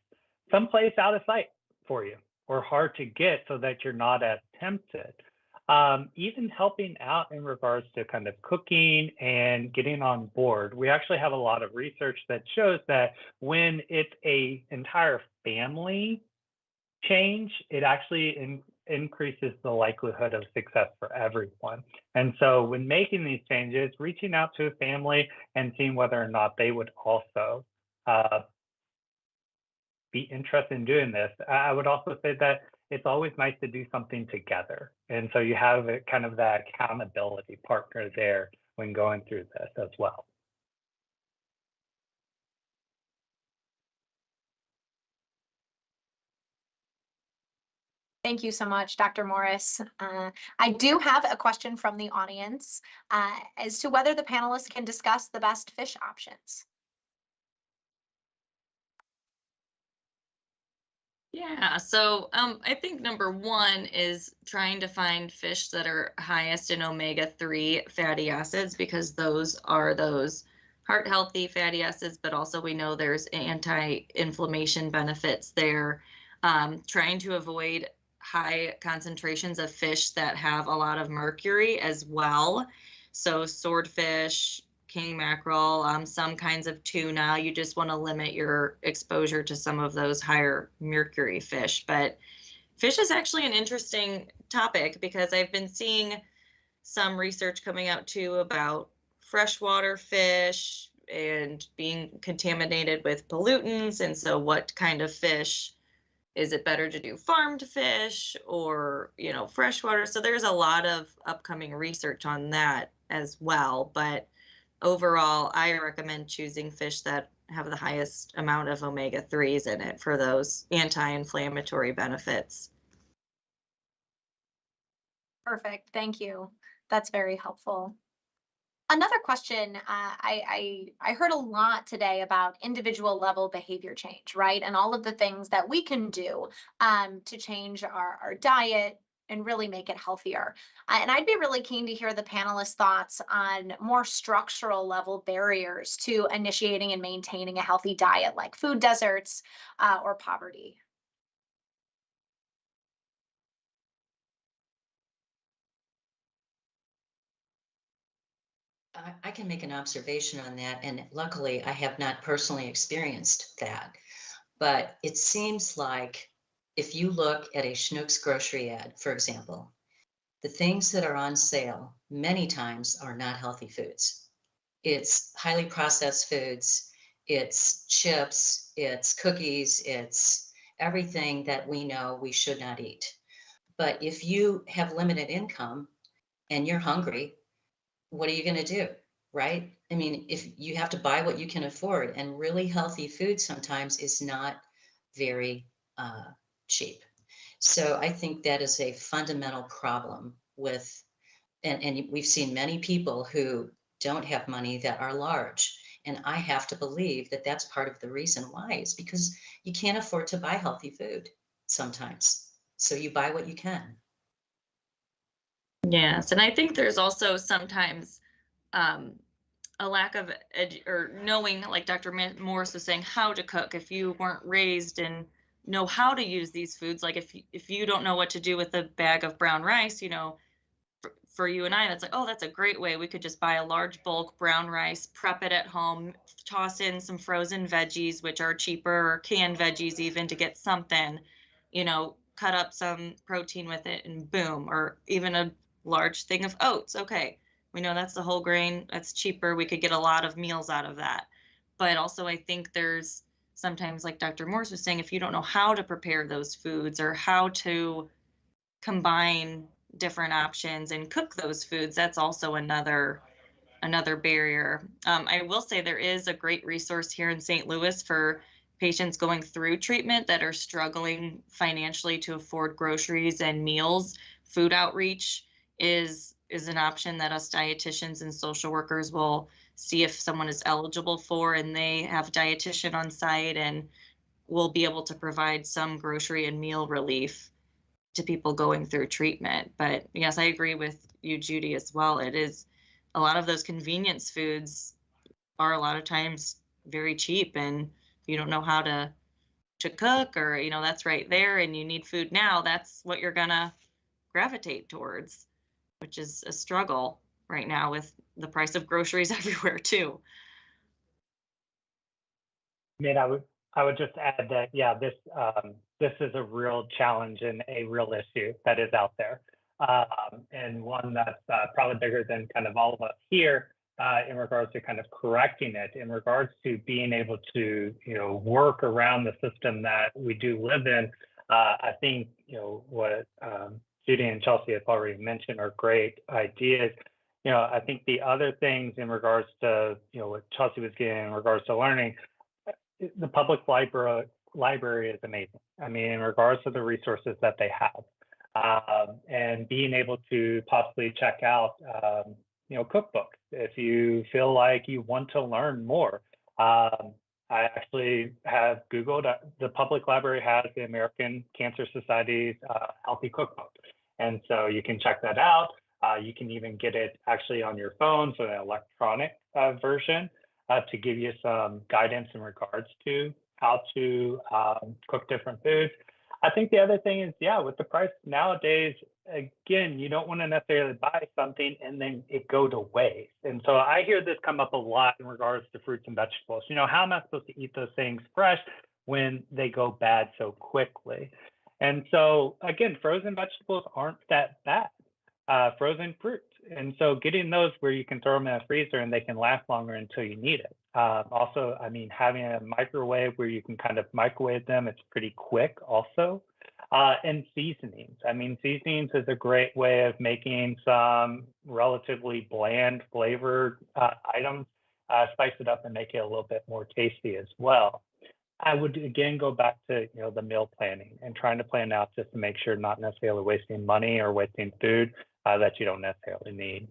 someplace out of sight for you or hard to get so that you're not as tempted? Even helping out in regards to kind of cooking and getting on board. We actually have a lot of research that shows that when it's a entire family change, it actually increases the likelihood of success for everyone. And so when making these changes, reaching out to a family and seeing whether or not they would also be interested in doing this. I would also say that it's always nice to do something together. And so you have kind of that accountability partner there when going through this as well. Thank you so much, Dr. Morris. I do have a question from the audience as to whether the panelists can discuss the best fish options. Yeah, so I think number one is trying to find fish that are highest in omega-3 fatty acids, because those are those heart healthy fatty acids, but also we know there's anti-inflammation benefits there. Trying to avoid high concentrations of fish that have a lot of mercury as well. So swordfish, king mackerel, some kinds of tuna. You just want to limit your exposure to some of those higher mercury fish. But fish is actually an interesting topic because I've been seeing some research coming out too about freshwater fish and being contaminated with pollutants. And so what kind of fish is it better to do farmed fish or, freshwater? So there's a lot of upcoming research on that as well. But overall, I recommend choosing fish that have the highest amount of omega-3s in it for those anti-inflammatory benefits. Perfect. Thank you. That's very helpful. Another question, I heard a lot today about individual level behavior change, right? And all of the things that we can do to change our diet and really make it healthier. And I'd be really keen to hear the panelists' thoughts on more structural level barriers to initiating and maintaining a healthy diet, like food deserts or poverty. I can make an observation on that, and luckily I have not personally experienced that. But it seems like if you look at a Schnucks grocery ad, for example, the things that are on sale many times are not healthy foods. It's highly processed foods, it's chips, it's cookies, it's everything that we know we should not eat. But if you have limited income and you're hungry, what are you going to do? Right? I mean, if you have to buy what you can afford, and really healthy food sometimes is not very cheap. So I think that is a fundamental problem with, and we've seen many people who don't have money that are large. And I have to believe that that's part of the reason why, is because you can't afford to buy healthy food sometimes. So you buy what you can. Yes, and I think there's also sometimes a lack of or knowing, like Dr. Morris was saying, how to cook. If you weren't raised and know how to use these foods, like if you don't know what to do with a bag of brown rice, for you and I, that's like, oh, that's a great way. We could just buy a large bulk brown rice, prep it at home, toss in some frozen veggies, which are cheaper, or canned veggies even, to get something, cut up some protein with it, and boom. Or even a large thing of oats. Okay, we know that's the whole grain, that's cheaper. We could get a lot of meals out of that. But also, I think there's sometimes, like Dr. Morse was saying, if you don't know how to prepare those foods or how to combine different options and cook those foods, that's also another barrier. I will say there is a great resource here in St. Louis for patients going through treatment that are struggling financially to afford groceries and meals. Food outreach is an option that us dietitians and social workers will see if someone is eligible for, and they have a dietitian on site and will be able to provide some grocery and meal relief to people going through treatment. But yes, I agree with you, Judy, as well. It is a lot of those convenience foods are a lot of times very cheap, and if you don't know how to cook, or that's right there and you need food now, that's what you're gonna gravitate towards, which is a struggle right now with the price of groceries everywhere too. I mean, I would just add that, yeah, this is a real challenge and a real issue that is out there, and one that's probably bigger than kind of all of us here in regards to kind of correcting it, in regards to being able to work around the system that we do live in. I think what Judy and Chelsea have already mentioned are great ideas. I think the other things in regards to what Chelsea was getting in regards to learning. The public library is amazing. I mean, in regards to the resources that they have, and being able to possibly check out, cookbooks if you feel like you want to learn more. I actually have Googled. The public library has the American Cancer Society's Healthy Cookbook, and so you can check that out. You can even get it actually on your phone, so an electronic version. To give you some guidance in regards to how to cook different foods. I think the other thing is, yeah, with the price nowadays, again, you don't want to necessarily buy something and then it go to waste. And so I hear this come up a lot in regards to fruits and vegetables. How am I supposed to eat those things fresh when they go bad so quickly? And so, again, frozen vegetables aren't that bad. Frozen fruits. And so getting those where you can throw them in a freezer and they can last longer until you need it. Also, I mean, having a microwave where you can kind of microwave them, it's pretty quick also. And seasonings. I mean, seasonings is a great way of making some relatively bland flavored items, spice it up and make it a little bit more tasty as well. I would again go back to the meal planning and trying to plan out just to make sure not necessarily wasting money or wasting food that you don't necessarily need.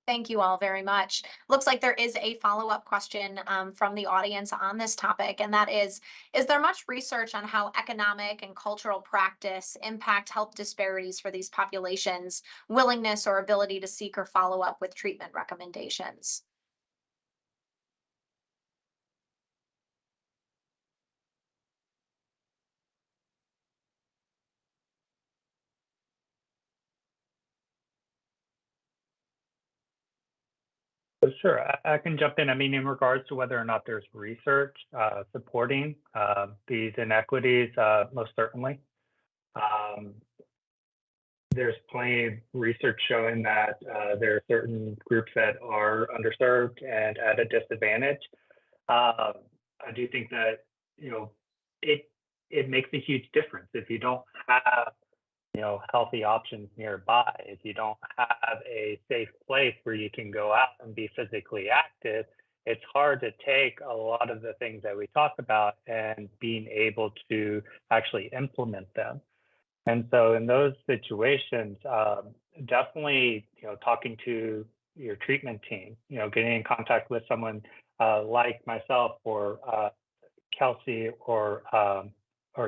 Thank you all very much. Looks like there is a follow-up question from the audience on this topic, and that is there much research on how economic and cultural practice impact health disparities for these populations, willingness or ability to seek or follow up with treatment recommendations? So sure, I can jump in. I mean, in regards to whether or not there's research supporting these inequities, most certainly. Um, there's plenty of research showing that there are certain groups that are underserved and at a disadvantage. I do think that it it makes a huge difference if you don't have healthy options nearby. If you don't have a safe place where you can go out and be physically active, it's hard to take a lot of the things that we talk about and being able to actually implement them. And so in those situations, definitely, talking to your treatment team, getting in contact with someone like myself Kelsey or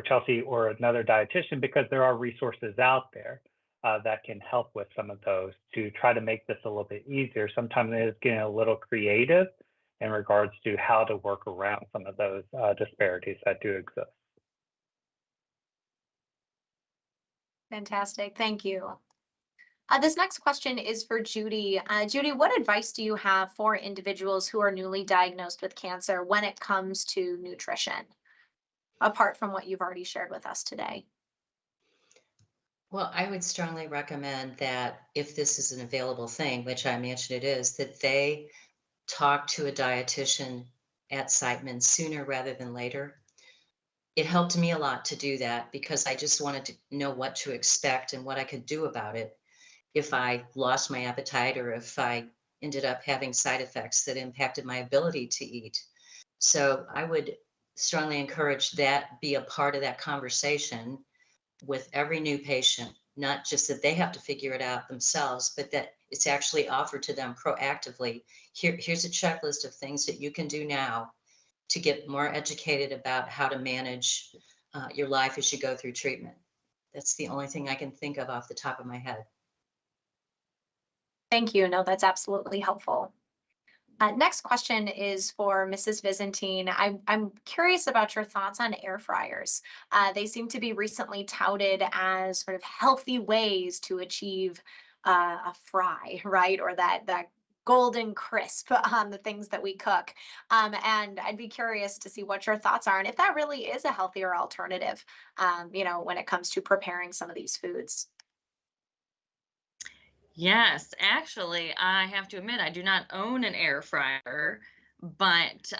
Chelsea or another dietitian, because there are resources out there that can help with some of those to try to make this a little bit easier. Sometimes it is getting a little creative in regards to how to work around some of those disparities that do exist. Fantastic. Thank you. This next question is for Judy. Judy, what advice do you have for individuals who are newly diagnosed with cancer when it comes to nutrition, apart from what you've already shared with us today? Well, I would strongly recommend that if this is an available thing, which I imagine it is, that they talk to a dietitian at Siteman sooner rather than later. It helped me a lot to do that because I just wanted to know what to expect and what I could do about it if I lost my appetite or if I ended up having side effects that impacted my ability to eat. So I would strongly encourage that be a part of that conversation with every new patient, not just that they have to figure it out themselves, but that it's actually offered to them proactively. Here's a checklist of things that you can do now to get more educated about how to manage your life as you go through treatment. That's the only thing I can think of off the top of my head. Thank you. No, that's absolutely helpful. Next question is for Mrs. Byzantine. I'm curious about your thoughts on air fryers. They seem to be recently touted as sort of healthy ways to achieve a fry, right? Or that golden crisp on the things that we cook. And I'd be curious to see what your thoughts are and if that really is a healthier alternative, when it comes to preparing some of these foods. Yes, actually, I have to admit I do not own an air fryer, but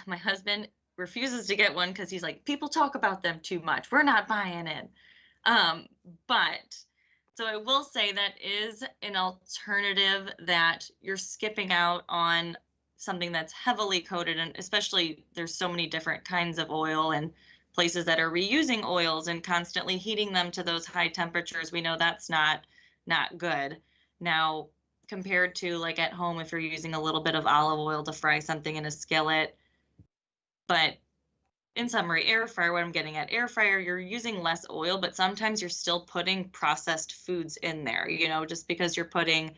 my husband refuses to get one because he's like, people talk about them too much. We're not buying it. Um, but so I will say that is an alternative that you're skipping out on something that's heavily coated, and especially there's so many different kinds of oil and places that are reusing oils and constantly heating them to those high temperatures. We know that's not good. Now, compared to like at home, if you're using a little bit of olive oil to fry something in a skillet, but in summary, air fryer, what I'm getting at, air fryer, you're using less oil, but sometimes you're still putting processed foods in there, just because you're putting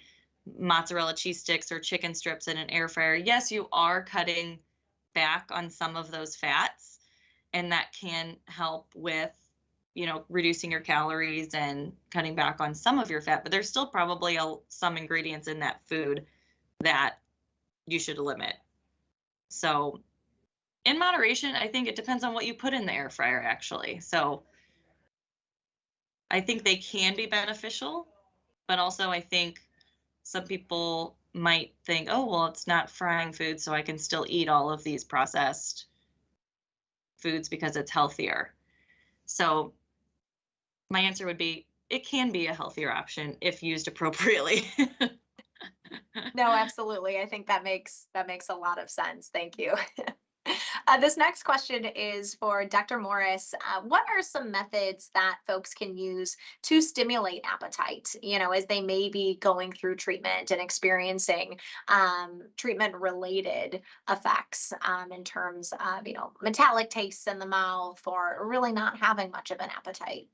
mozzarella cheese sticks or chicken strips in an air fryer. Yes, you are cutting back on some of those fats, and that can help with reducing your calories and cutting back on some of your fat, but there's still probably some ingredients in that food that you should limit. So in moderation, I think it depends on what you put in the air fryer, actually. So I think they can be beneficial, but also I think some people might think, oh, well, it's not frying food, so I can still eat all of these processed foods because it's healthier. So my answer would be, it can be a healthier option if used appropriately. No, absolutely. I think that makes a lot of sense. Thank you. This next question is for Dr. Morris. What are some methods that folks can use to stimulate appetite, as they may be going through treatment and experiencing treatment-related effects in terms of, metallic tastes in the mouth or really not having much of an appetite?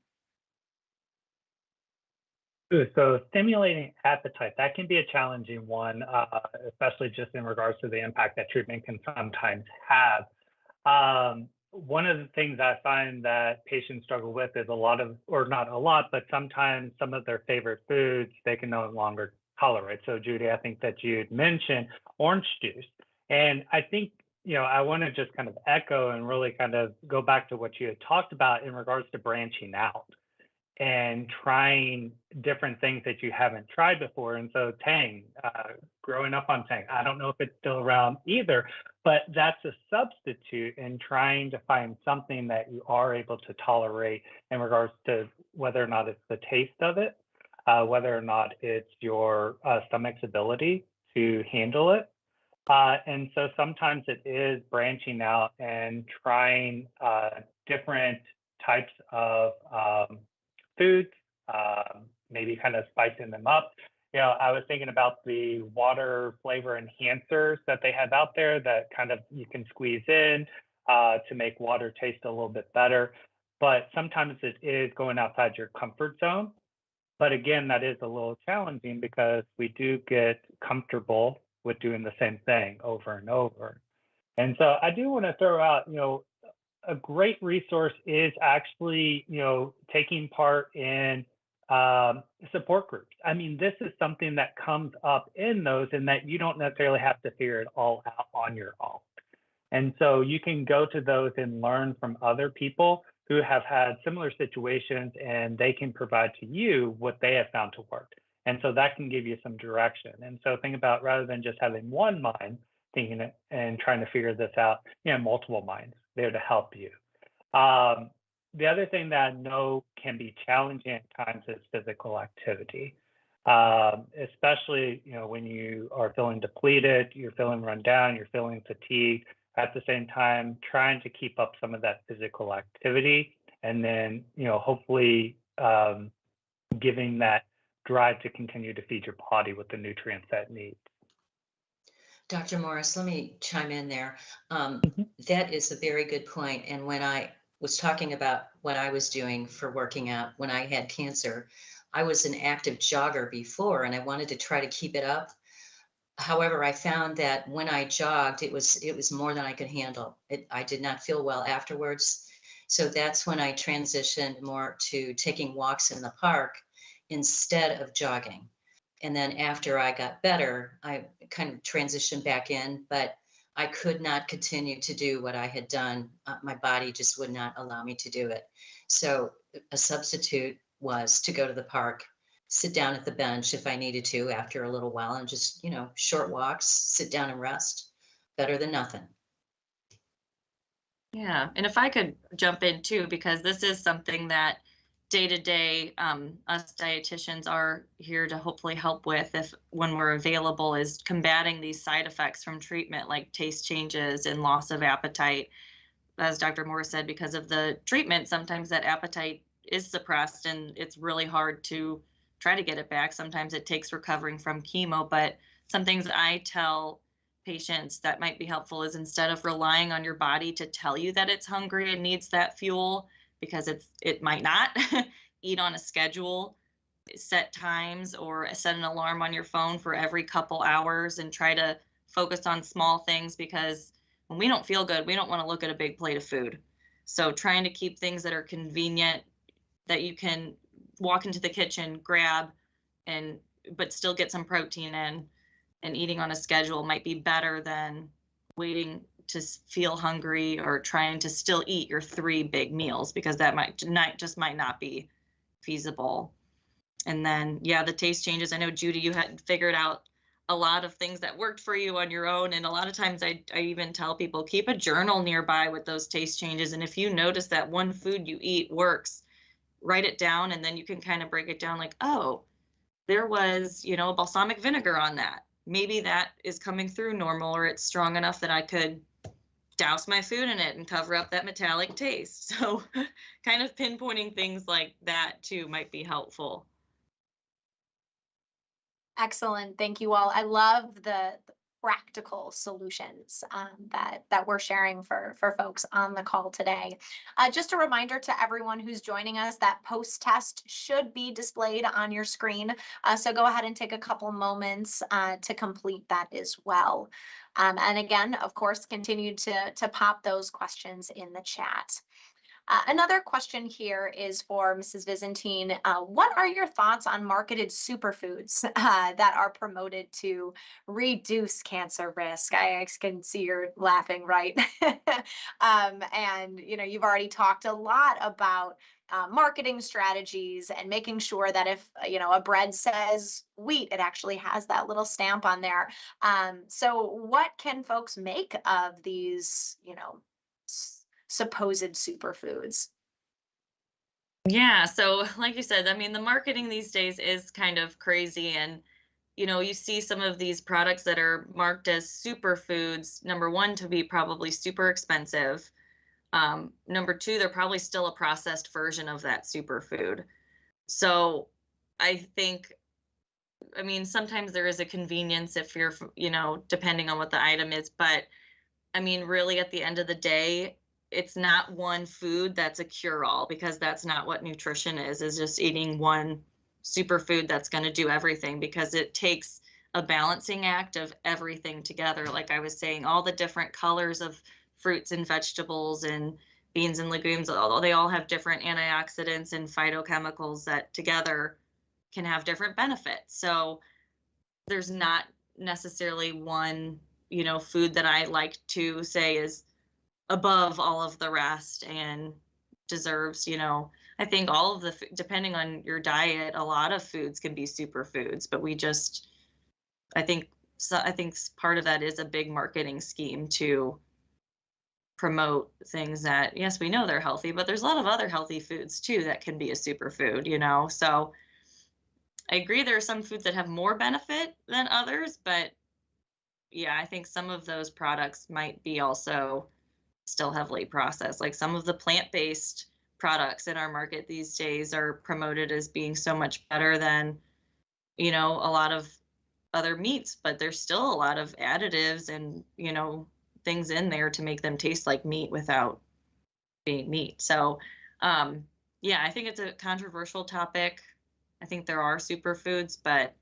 Ooh, so stimulating appetite, that can be a challenging one, especially just in regards to the impact that treatment can sometimes have. One of the things I find that patients struggle with is a lot of, or not a lot, but sometimes some of their favorite foods they can no longer tolerate. So Judy, I think that you'd mentioned orange juice. And I think, I want to just kind of echo and really kind of go back to what you had talked about in regards to branching out and trying different things that you haven't tried before. And so Tang, growing up on Tang, I don't know if it's still around either, but that's a substitute in trying to find something that you are able to tolerate in regards to whether or not it's the taste of it, whether or not it's your stomach's ability to handle it. And so sometimes it is branching out and trying different types of foods, maybe kind of spicing them up. I was thinking about the water flavor enhancers that they have out there that kind of you can squeeze in to make water taste a little bit better. But sometimes it is going outside your comfort zone. But again, that is a little challenging because we do get comfortable with doing the same thing over and over. And so I do want to throw out, a great resource is actually, taking part in support groups. I mean, this is something that comes up in those and that you don't necessarily have to figure it all out on your own. And so you can go to those and learn from other people who have had similar situations, and they can provide to you what they have found to work. And so that can give you some direction. And so think about, rather than just having one mind thinking it and trying to figure this out, multiple minds there to help you. The other thing that I know can be challenging at times is physical activity, especially when you are feeling depleted, you're feeling run down, you're feeling fatigued. At the same time, trying to keep up some of that physical activity, and then hopefully giving that drive to continue to feed your body with the nutrients that it needs. Dr. Morris, let me chime in there. That is a very good point. And when I was talking about what I was doing for working out when I had cancer, I was an active jogger before, and I wanted to try to keep it up. However, I found that when I jogged, it was more than I could handle. I did not feel well afterwards. So that's when I transitioned more to taking walks in the park instead of jogging. And then after I got better, I kind of transitioned back in, but I could not continue to do what I had done. My body just would not allow me to do it. So a substitute was to go to the park, sit down at the bench if I needed to after a little while, and just, short walks, sit down and rest. Better than nothing. Yeah, and if I could jump in too, because this is something that day to day, us dietitians are here to hopefully help with, if when we're available, is combating these side effects from treatment, like taste changes and loss of appetite. As Dr. Moore said, because of the treatment, sometimes that appetite is suppressed and it's really hard to try to get it back. Sometimes it takes recovering from chemo, but some things I tell patients that might be helpful is, instead of relying on your body to tell you that it's hungry and needs that fuel, because it might not, eat on a schedule, set times, or set an alarm on your phone for every couple hours, and try to focus on small things, because when we don't feel good, we don't want to look at a big plate of food. So trying to keep things that are convenient, that you can walk into the kitchen, grab, but still get some protein in, and eating on a schedule might be better than waiting to feel hungry or trying to still eat your 3 big meals, because that might not be feasible. And then, yeah, the taste changes. I know, Judy, you had figured out a lot of things that worked for you on your own. And a lot of times I even tell people, keep a journal nearby with those taste changes. And if you notice that one food you eat works, write it down, and then you can kind of break it down like, oh, there was, balsamic vinegar on that. Maybe that is coming through normal, or it's strong enough that I could douse my food in it and cover up that metallic taste. So kind of pinpointing things like that too might be helpful. Excellent. Thank you all. I love the practical solutions that we're sharing for folks on the call today. Just a reminder to everyone who's joining us that post-test should be displayed on your screen. So go ahead and take a couple moments to complete that as well. And again, of course, continue to pop those questions in the chat. Another question here is for Mrs. Vizentine. What are your thoughts on marketed superfoods that are promoted to reduce cancer risk? I can see you're laughing, right? And you've already talked a lot about marketing strategies and making sure that if a bread says wheat, it actually has that little stamp on there. So what can folks make of these, supposed superfoods? Yeah, so like you said, I mean, the marketing these days is kind of crazy. And, you see some of these products that are marked as superfoods, number one, to be probably super expensive. Number two, they're probably still a processed version of that superfood. So I think, I mean, sometimes there is a convenience if you're, depending on what the item is. But I mean, really, at the end of the day, it's not one food that's a cure-all, because that's not what nutrition is just eating one superfood that's going to do everything, because it takes a balancing act of everything together. Like I was saying, all the different colors of fruits and vegetables and beans and legumes, they all have different antioxidants and phytochemicals that together can have different benefits. So there's not necessarily one, food that I like to say is above all of the rest and deserves, I think all of depending on your diet, a lot of foods can be superfoods, but I think part of that is a big marketing scheme to promote things that, yes, we know they're healthy, but there's a lot of other healthy foods too that can be a superfood, so I agree there are some foods that have more benefit than others, but yeah, I think some of those products might be also still heavily processed. Like some of the plant-based products in our market these days are promoted as being so much better than, a lot of other meats, but there's still a lot of additives and, things in there to make them taste like meat without being meat. So, yeah, I think it's a controversial topic. I think there are superfoods, but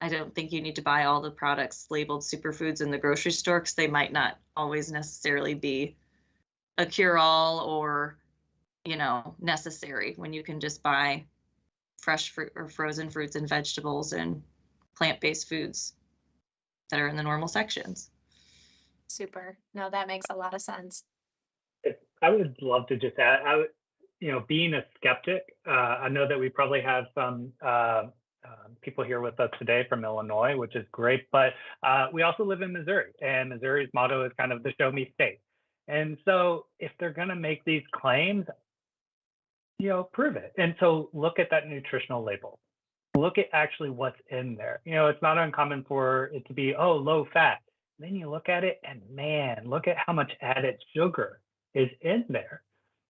I don't think you need to buy all the products labeled superfoods in the grocery store, because they might not always necessarily be a cure-all or, necessary, when you can just buy fresh fruit or frozen fruits and vegetables and plant-based foods that are in the normal sections. Super. No, that makes a lot of sense. I would love to just add, being a skeptic, I know that we probably have some people here with us today from Illinois, which is great, but we also live in Missouri, and Missouri's motto is kind of the show me state. And so if they're going to make these claims, prove it. And so look at that nutritional label. Look at actually what's in there. It's not uncommon for it to be, low fat. Then you look at it and man, look at how much added sugar is in there.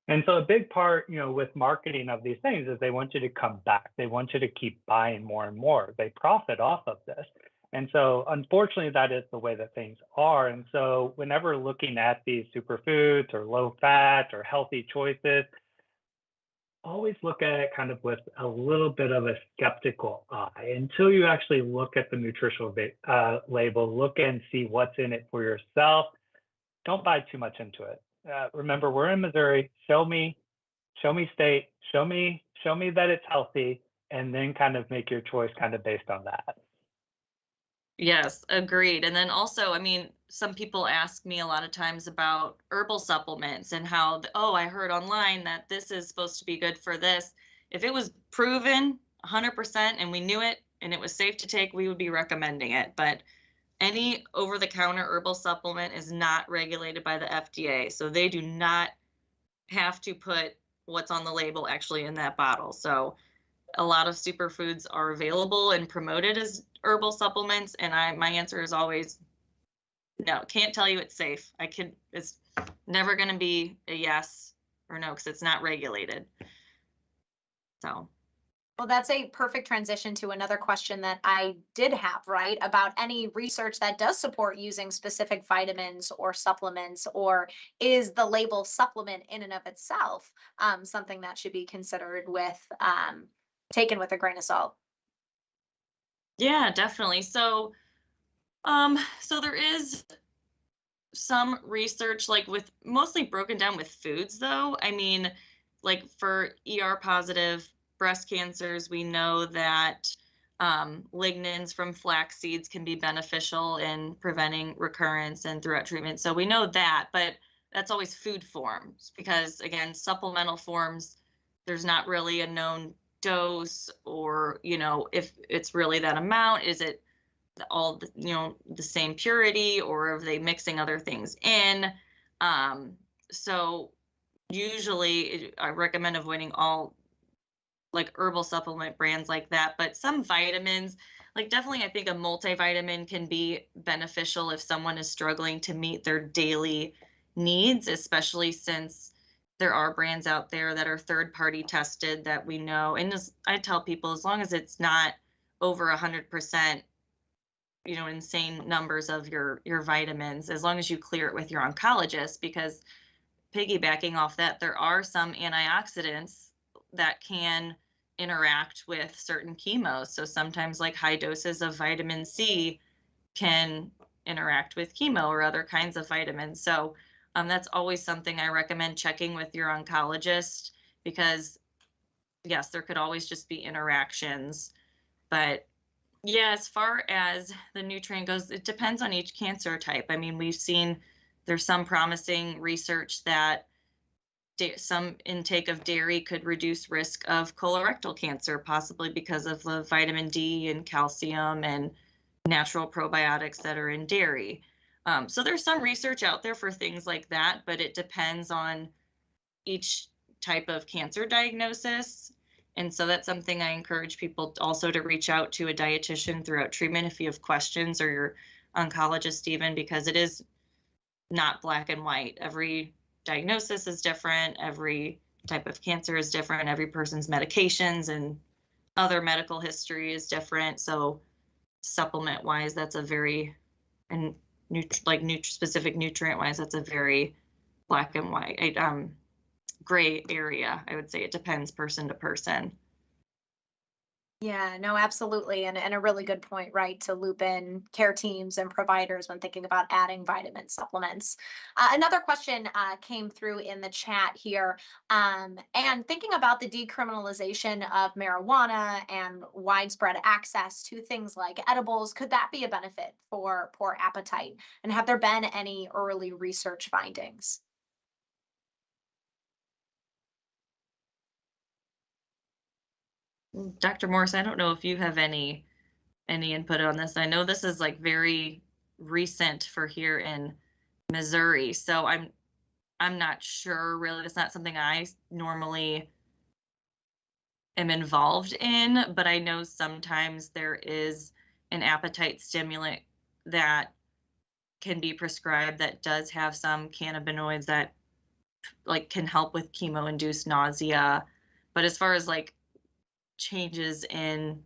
And so a big part, with marketing of these things is they want you to come back. They want you to keep buying more and more. They profit off of this. And so unfortunately, that is the way that things are. And so whenever looking at these superfoods or low fat or healthy choices, always look at it kind of with a little bit of a skeptical eye until you actually look at the nutritional label, look and see what's in it for yourself. Don't buy too much into it. Remember, we're in Missouri. Show me state, show me that it's healthy, and then kind of make your choice kind of based on that. Yes, agreed. And then also, I mean, some people ask me a lot of times about herbal supplements and how, I heard online that this is supposed to be good for this. if it was proven 100% and we knew it and it was safe to take, we would be recommending it. But any over-the-counter herbal supplement is not regulated by the FDA. So they do not have to put what's on the label actually in that bottle. So a lot of superfoods are available and promoted as herbal supplements. And my answer is always no, can't tell you it's safe. It's never going to be a yes or no because it's not regulated. So. Well, that's a perfect transition to another question that I did have, right? About any research that does support using specific vitamins or supplements, or is the label supplement in and of itself something that should be considered with, taken with a grain of salt? Yeah, definitely. So there is some research, like with mostly broken down with foods though. I mean, like for ER positive breast cancers, we know that lignans from flax seeds can be beneficial in preventing recurrence and throughout treatment. So we know that, but that's always food forms because again, supplemental forms, there's not really a known dose or, if it's really that amount, is it all the same purity or are they mixing other things in? So usually I recommend avoiding all like herbal supplement brands like that, but some vitamins, like definitely I think a multivitamin can be beneficial if someone is struggling to meet their daily needs, especially since there are brands out there that are third party tested that we know. And as I tell people, as long as it's not over 100%, insane numbers of your vitamins, as long as you clear it with your oncologist, because piggybacking off that, there are some antioxidants that can interact with certain chemos. So sometimes like high doses of vitamin C can interact with chemo or other kinds of vitamins. So that's always something I recommend checking with your oncologist because yes, there could always just be interactions. But yeah, as far as the nutrient goes, it depends on each cancer type. I mean, we've seen there's some promising research that some intake of dairy could reduce risk of colorectal cancer, possibly because of the vitamin D and calcium and natural probiotics that are in dairy. So there's some research out there for things like that, but it depends on each type of cancer diagnosis. And so that's something I encourage people also to reach out to a dietitian throughout treatment if you have questions, or your oncologist even, because it is not black and white. Every diagnosis is different. Every type of cancer is different. Every person's medications and other medical history is different. So supplement wise, that's a very, and specific nutrient wise, that's a very black and white, gray area. I would say it depends person to person. Yeah, no, absolutely. And a really good point, right? To loop in care teams and providers when thinking about adding vitamin supplements. Another question came through in the chat here. And thinking about the decriminalization of marijuana and widespread access to things like edibles, could that be a benefit for poor appetite? And have there been any early research findings? Dr. Morris, I don't know if you have any input on this. I know this is like very recent for here in Missouri, so I'm not sure really. It's not something I normally am involved in, but I know sometimes there is an appetite stimulant that can be prescribed that does have some cannabinoids that like can help with chemo-induced nausea. But as far as like changes in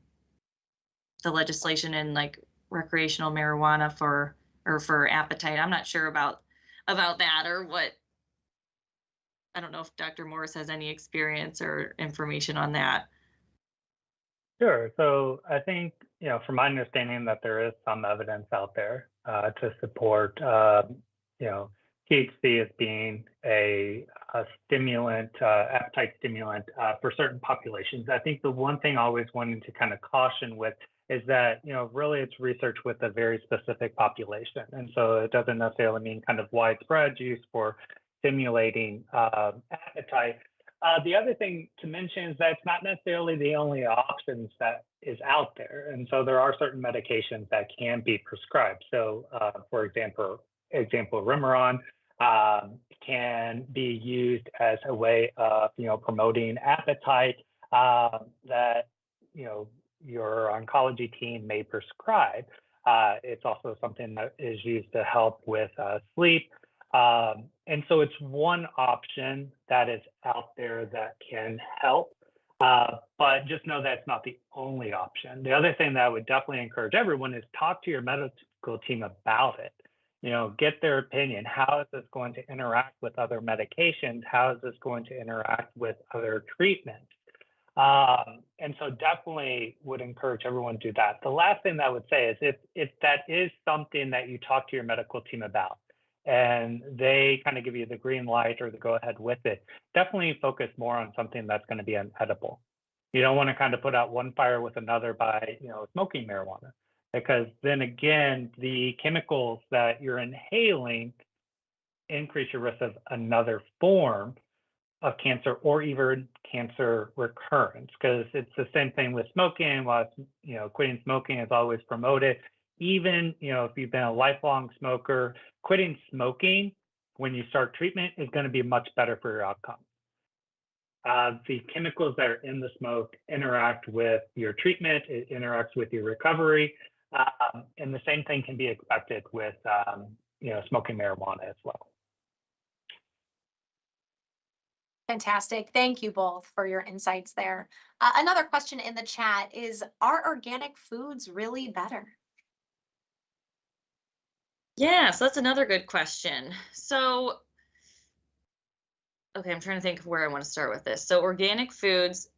the legislation and like recreational marijuana for appetite, I'm not sure about that, or what. I don't know if Dr. Morris has any experience or information on that. Sure. So I think, from my understanding, that there is some evidence out there to support, THC as being a stimulant, appetite stimulant for certain populations. I think the one thing I always wanted to kind of caution with is that, really it's research with a very specific population. And so it doesn't necessarily mean kind of widespread use for stimulating appetite. The other thing to mention is that it's not necessarily the only options that is out there. And so there are certain medications that can be prescribed. So for example, Remeron can be used as a way of, promoting appetite that, your oncology team may prescribe. It's also something that is used to help with sleep. And so it's one option that is out there that can help, but just know that's not the only option. The other thing that I would definitely encourage everyone is talk to your medical team about it. Get their opinion. How is this going to interact with other medications? How is this going to interact with other treatments? And so definitely would encourage everyone to do that. The last thing that I would say is if that is something that you talk to your medical team about, and they kind of give you the green light or the go ahead with it, definitely focus more on something that's going to be unedible. You don't want to kind of put out one fire with another by, smoking marijuana, because then again, the chemicals that you're inhaling increase your risk of another form of cancer or even cancer recurrence, because it's the same thing with smoking. While quitting smoking is always promoted, even if you've been a lifelong smoker, quitting smoking when you start treatment is going to be much better for your outcome. The chemicals that are in the smoke interact with your treatment, it interacts with your recovery, and the same thing can be expected with smoking marijuana as well. Fantastic. Thank you both for your insights there. Another question in the chat is, are organic foods really better? Yeah, so that's another good question. So, okay, I'm trying to think of where I want to start with this. So organic foods,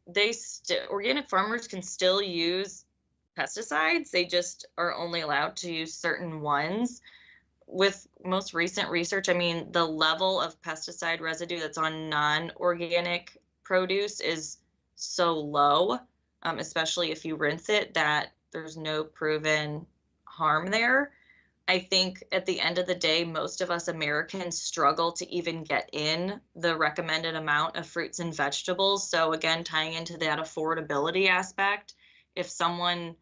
organic farmers can still use pesticides. They just are only allowed to use certain ones. With most recent research, I mean, the level of pesticide residue that's on non-organic produce is so low, especially if you rinse it, that there's no proven harm there. I think at the end of the day, most of us Americans struggle to even get in the recommended amount of fruits and vegetables. So again, tying into that affordability aspect, if someone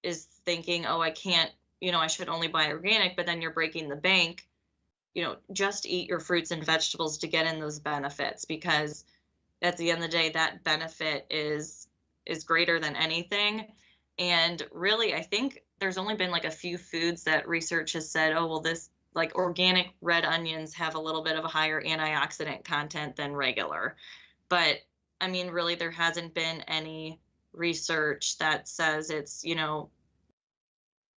is thinking, oh, I can't, I should only buy organic, but then you're breaking the bank, just eat your fruits and vegetables to get in those benefits, because at the end of the day, that benefit is greater than anything. And really, I think there's only been like a few foods that research has said, oh, well, this, like organic red onions have a little bit of a higher antioxidant content than regular. But I mean, really, there hasn't been any research that says it's,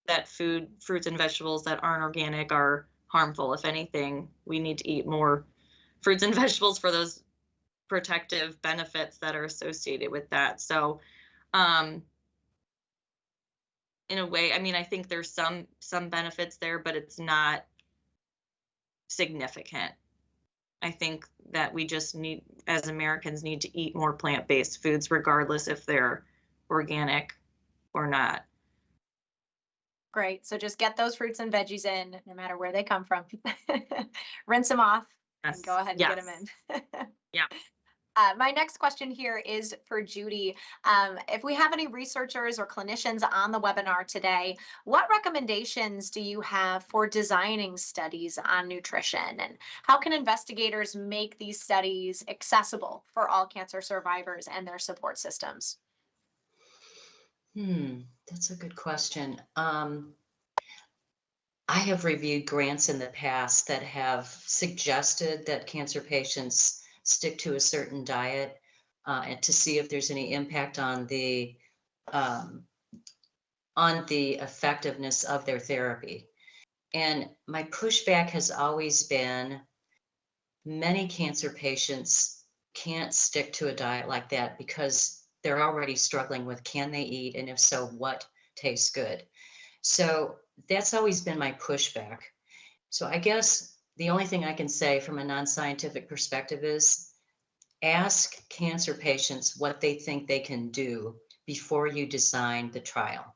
that fruits and vegetables that aren't organic are harmful. If anything, we need to eat more fruits and vegetables for those protective benefits that are associated with that. So, in a way, I mean, I think there's some benefits there, but it's not significant. I think that we just need, as Americans, need to eat more plant-based foods, regardless if they're organic or not. Great. So just get those fruits and veggies in, no matter where they come from. Rinse them off and go ahead and get them in. Yeah. My next question here is for Judy. If we have any researchers or clinicians on the webinar today, what recommendations do you have for designing studies on nutrition? And how can investigators make these studies accessible for all cancer survivors and their support systems? That's a good question. I have reviewed grants in the past that have suggested that cancer patients stick to a certain diet and to see if there's any impact on the effectiveness of their therapy. And my pushback has always been, many cancer patients can't stick to a diet like that because they're already struggling with, can they eat? And if so, what tastes good? So that's always been my pushback. So I guess the only thing I can say from a non-scientific perspective is ask cancer patients what they think they can do before you design the trial.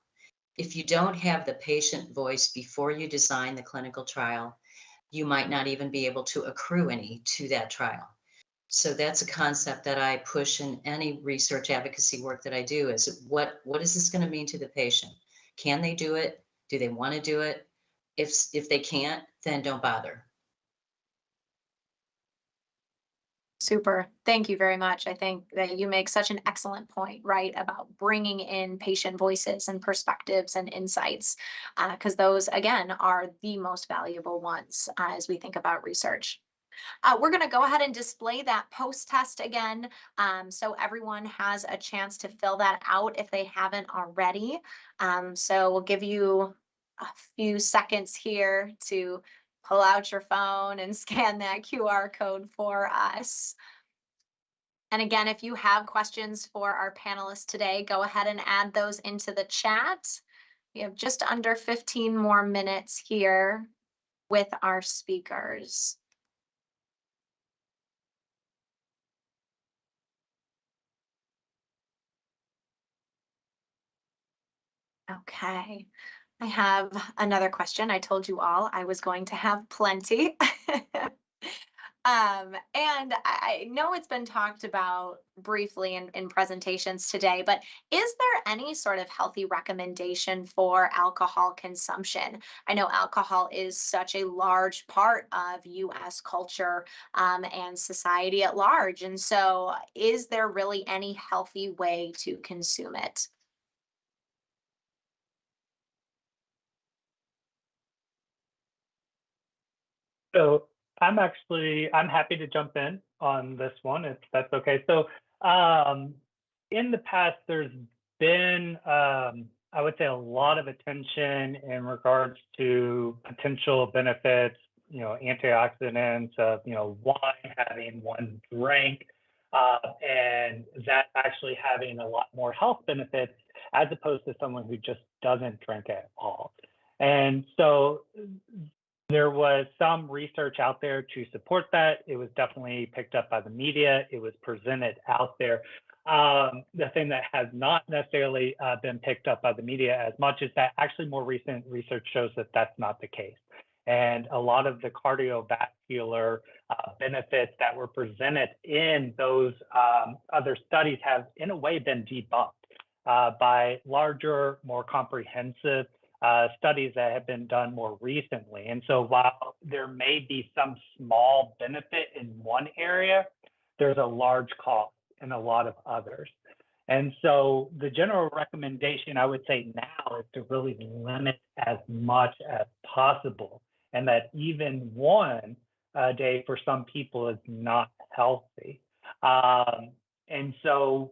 If you don't have the patient voice before you design the clinical trial, you might not even be able to accrue any to that trial. So that's a concept that I push in any research advocacy work that I do is what is this going to mean to the patient? Can they do it? Do they want to do it? If they can't, then don't bother. Super. Thank you very much. I think that you make such an excellent point, right, about bringing in patient voices and perspectives and insights, because those, again, are the most valuable ones as we think about research. We're going to go ahead and display that post-test again, so everyone has a chance to fill that out if they haven't already. So we'll give you a few seconds here to pull out your phone and scan that QR code for us. And again, if you have questions for our panelists today, go ahead and add those into the chat. We have just under 15 more minutes here with our speakers. Okay, I have another question. I told you all I was going to have plenty. And I know it's been talked about briefly in presentations today, but is there any sort of healthy recommendation for alcohol consumption? I know alcohol is such a large part of US culture and society at large. And so, is there really any healthy way to consume it? So I'm happy to jump in on this one if that's okay. So in the past, there's been I would say a lot of attention in regards to potential benefits, antioxidants of wine, having one drink, and that actually having a lot more health benefits as opposed to someone who just doesn't drink at all. And so there was some research out there to support that. It was definitely picked up by the media. It was presented out there. The thing that has not necessarily been picked up by the media as much is that actually more recent research shows that that's not the case. And a lot of the cardiovascular benefits that were presented in those other studies have, in a way, been debunked by larger, more comprehensive studies that have been done more recently. And so while there may be some small benefit in one area, there's a large cost in a lot of others. And so the general recommendation I would say now is to really limit as much as possible, and that even one day for some people is not healthy. And so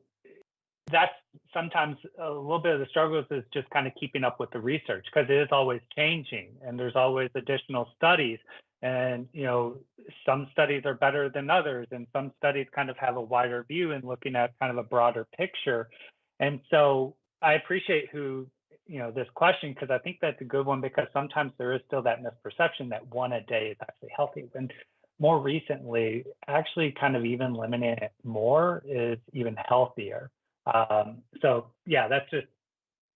that's sometimes a little bit of the struggles is just kind of keeping up with the research because it is always changing and there's always additional studies. And, some studies are better than others, and some studies kind of have a wider view and looking at kind of a broader picture. And so I appreciate this question, because I think that's a good one, because sometimes there is still that misperception that one a day is actually healthy. And more recently, actually kind of even limiting it more is even healthier. So yeah, that's just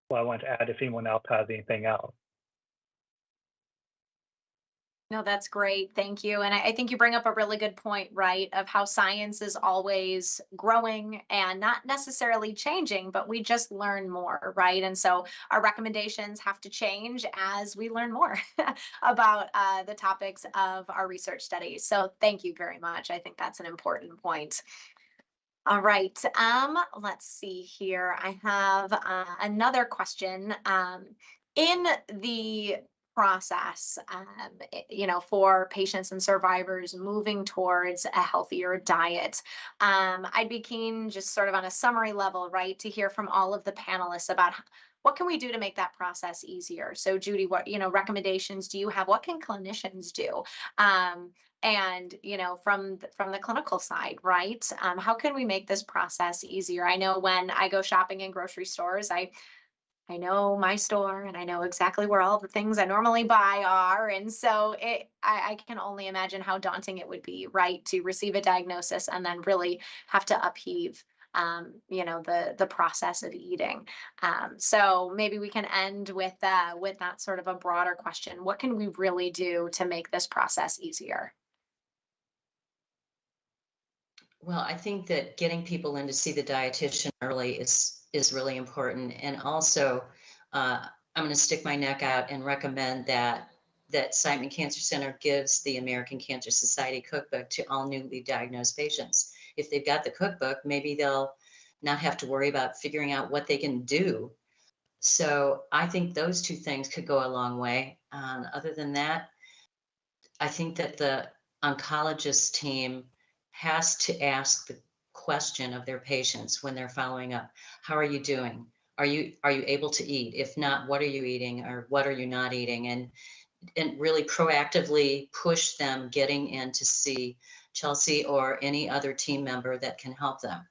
what I want to add if anyone else has anything else. No, that's great. Thank you. And I think you bring up a really good point, right, of how science is always growing and not necessarily changing, but we just learn more, right? And so our recommendations have to change as we learn more about the topics of our research studies. So thank you very much. I think that's an important point. All right. Let's see here. I have another question. In the process, for patients and survivors moving towards a healthier diet, I'd be keen, just sort of on a summary level, right, to hear from all of the panelists about what can we do to make that process easier. So, Judy, what recommendations do you have? What can clinicians do? And from the clinical side, right, how can we make this process easier? I know when I go shopping in grocery stores, I know my store and I know exactly where all the things I normally buy are, and so I can only imagine how daunting it would be, right, to receive a diagnosis and then really have to upheave the process of eating. So maybe we can end with that sort of a broader question. What can we really do to make this process easier? Well, I think that getting people in to see the dietitian early is really important. And also, I'm going to stick my neck out and recommend that Siteman Cancer Center gives the American Cancer Society cookbook to all newly diagnosed patients. If they've got the cookbook, maybe they'll not have to worry about figuring out what they can do. So I think those two things could go a long way. Other than that, I think that the oncologist team has to ask the question of their patients when they're following up. How are you doing? Are you able to eat? If not, what are you eating or what are you not eating? And really proactively push them getting in to see Chelsea or any other team member that can help them.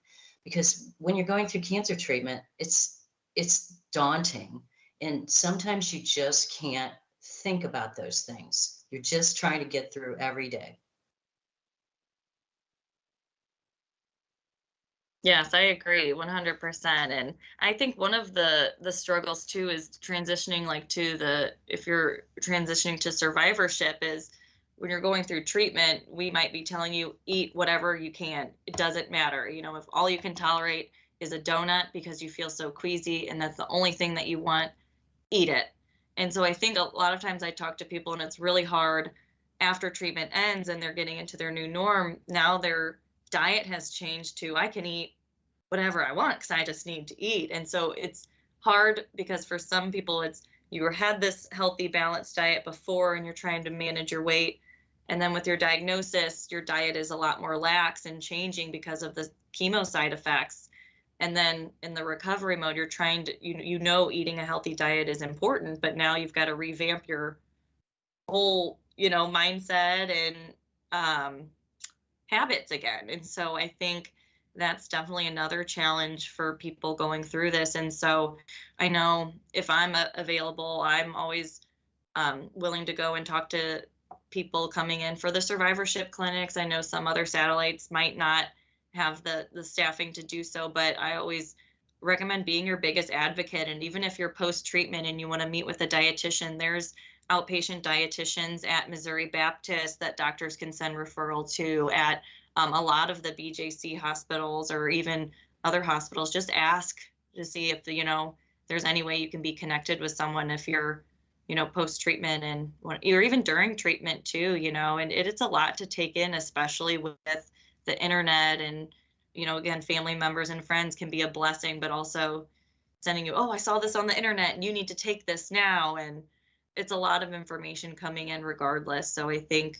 Because when you're going through cancer treatment, it's daunting. And sometimes you just can't think about those things. You're just trying to get through every day. Yes, I agree 100%. And I think one of the struggles too is transitioning like to the if you're transitioning to survivorship is when you're going through treatment, we might be telling you eat whatever you can. It doesn't matter. You know, if all you can tolerate is a donut because you feel so queasy and that's the only thing that you want, eat it. And so I think a lot of times I talk to people and it's really hard after treatment ends and they're getting into their new norm. Now their diet has changed to I can eat whatever I want because I just need to eat. And so it's hard because for some people it's you had this healthy balanced diet before and you're trying to manage your weight. And then with your diagnosis, your diet is a lot more lax and changing because of the chemo side effects. And then in the recovery mode, you're trying to, you know, eating a healthy diet is important, but now you've got to revamp your whole, mindset and habits again. And so I think that's definitely another challenge for people going through this. And so I know if I'm available, I'm always willing to go and talk to people coming in for the survivorship clinics. I know some other satellites might not have the staffing to do so, but I always recommend being your biggest advocate. And even if you're post treatment and you want to meet with a dietitian, there's outpatient dietitians at Missouri Baptist that doctors can send referral to at a lot of the BJC hospitals or even other hospitals. Just ask to see if there's any way you can be connected with someone if you're post treatment and or even during treatment too. And it's a lot to take in, especially with the internet and again, family members and friends can be a blessing, but also sending you, oh, I saw this on the internet and you need to take this now. And it's a lot of information coming in regardless. So I think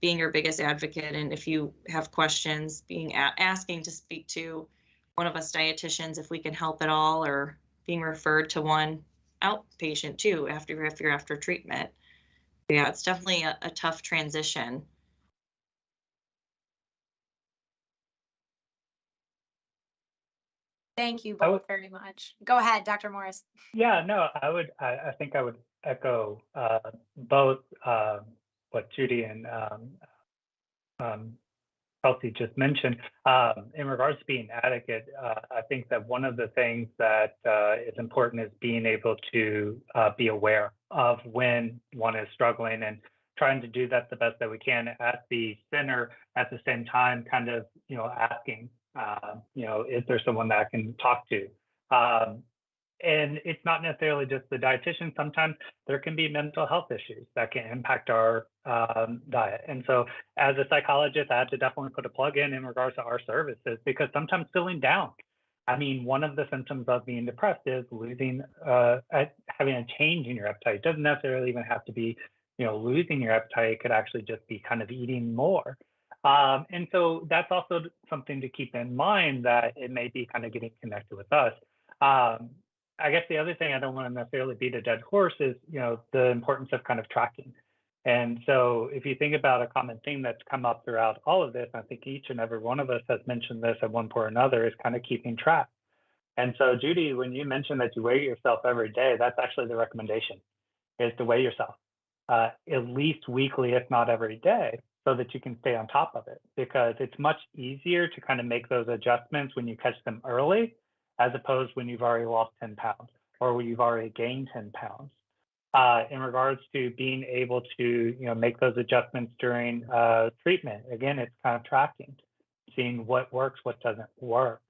being your biggest advocate, and if you have questions, asking to speak to one of us dietitians if we can help at all, or being referred to one outpatient too if you're after treatment. Yeah, it's definitely a tough transition. Thank you both very much. Go ahead, Dr. Morris. Yeah, no, I think I would echo both what Judy and Kelsey just mentioned. In regards to being advocate, I think that one of the things that is important is being able to be aware of when one is struggling and trying to do that the best that we can at the center. At the same time, kind of asking, is there someone that I can talk to? And it's not necessarily just the dietitian. Sometimes there can be mental health issues that can impact our diet. And so as a psychologist, I have to definitely put a plug in regards to our services, because sometimes feeling down. I mean, one of the symptoms of being depressed is having a change in your appetite. It doesn't necessarily even have to be, losing your appetite. It could actually just be kind of eating more. And so that's also something to keep in mind, that it may be kind of getting connected with us. I guess the other thing, I don't want to necessarily beat a dead horse, is the importance of kind of tracking. And so if you think about a common theme that's come up throughout all of this, I think each and every one of us has mentioned this at one point or another, is kind of keeping track. And so Judy, when you mentioned that you weigh yourself every day, that's actually the recommendation, is to weigh yourself at least weekly, if not every day, so that you can stay on top of it, because it's much easier to kind of make those adjustments when you catch them early, as opposed when you've already lost 10 pounds or when you've already gained 10 pounds. In regards to being able to make those adjustments during treatment, again, it's kind of tracking. seeing what works, what doesn't work.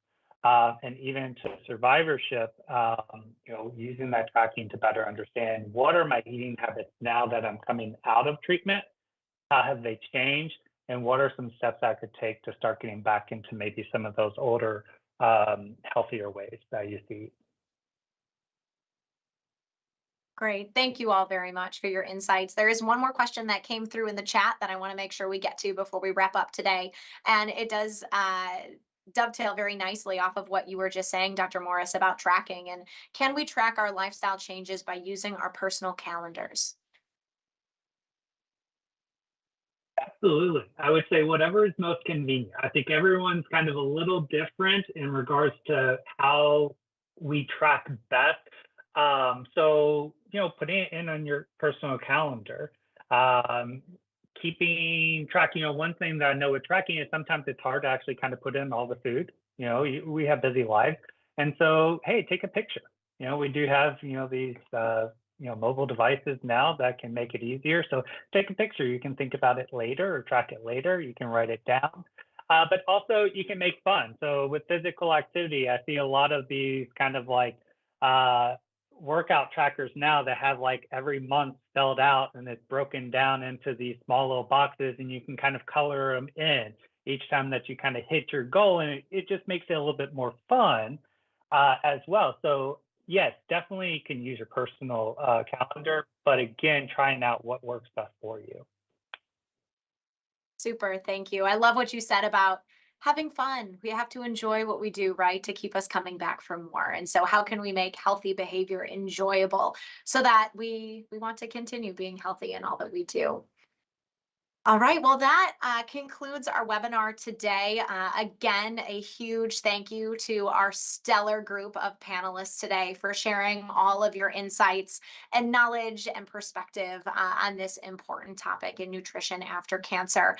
And even to survivorship, using that tracking to better understand what are my eating habits now that I'm coming out of treatment, how have they changed, and what are some steps I could take to start getting back into maybe some of those older, healthier ways that I used to eat. Great. Thank you all very much for your insights. There is one more question that came through in the chat that I want to make sure we get to before we wrap up today. And it does dovetail very nicely off of what you were just saying, Dr. Morris, about tracking. And can we track our lifestyle changes by using our personal calendars? Absolutely. I would say whatever is most convenient. I think everyone's kind of a little different in regards to how we track best. So, putting it in on your personal calendar, keeping track, one thing that I know with tracking is sometimes it's hard to actually kind of put in all the food. We have busy lives. And so, hey, take a picture. We do have, these, mobile devices now that can make it easier. So take a picture. You can think about it later or track it later. You can write it down. But also you can make fun. So with physical activity, I see a lot of these kind of like workout trackers now that have like every month spelled out, and it's broken down into these small little boxes, and you can kind of color them in each time that you kind of hit your goal. And it just makes it a little bit more fun as well. So yes, definitely you can use your personal calendar, but again, trying out what works best for you. Super. Thank you. I love what you said about having fun. We have to enjoy what we do, right, to keep us coming back for more. And so how can we make healthy behavior enjoyable so that we want to continue being healthy in all that we do? All right, well, that concludes our webinar today. Again, a huge thank you to our stellar group of panelists today for sharing all of your insights and knowledge and perspective on this important topic in nutrition after cancer.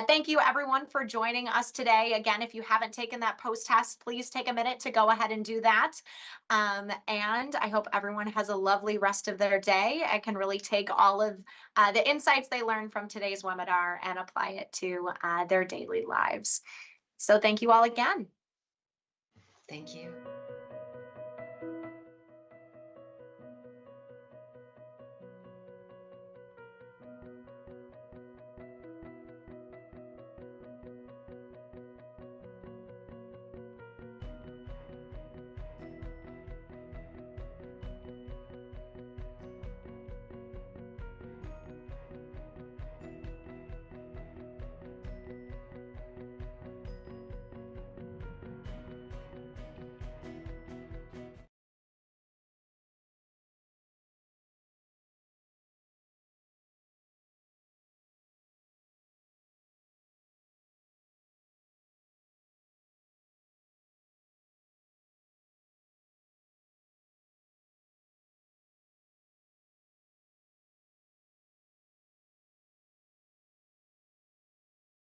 Thank you, everyone, for joining us today. Again, if you haven't taken that post-test, please take a minute to go ahead and do that. And I hope everyone has a lovely rest of their day. I can really take all of the insights they learned from today's webinar and apply it to their daily lives. So thank you all again. Thank you.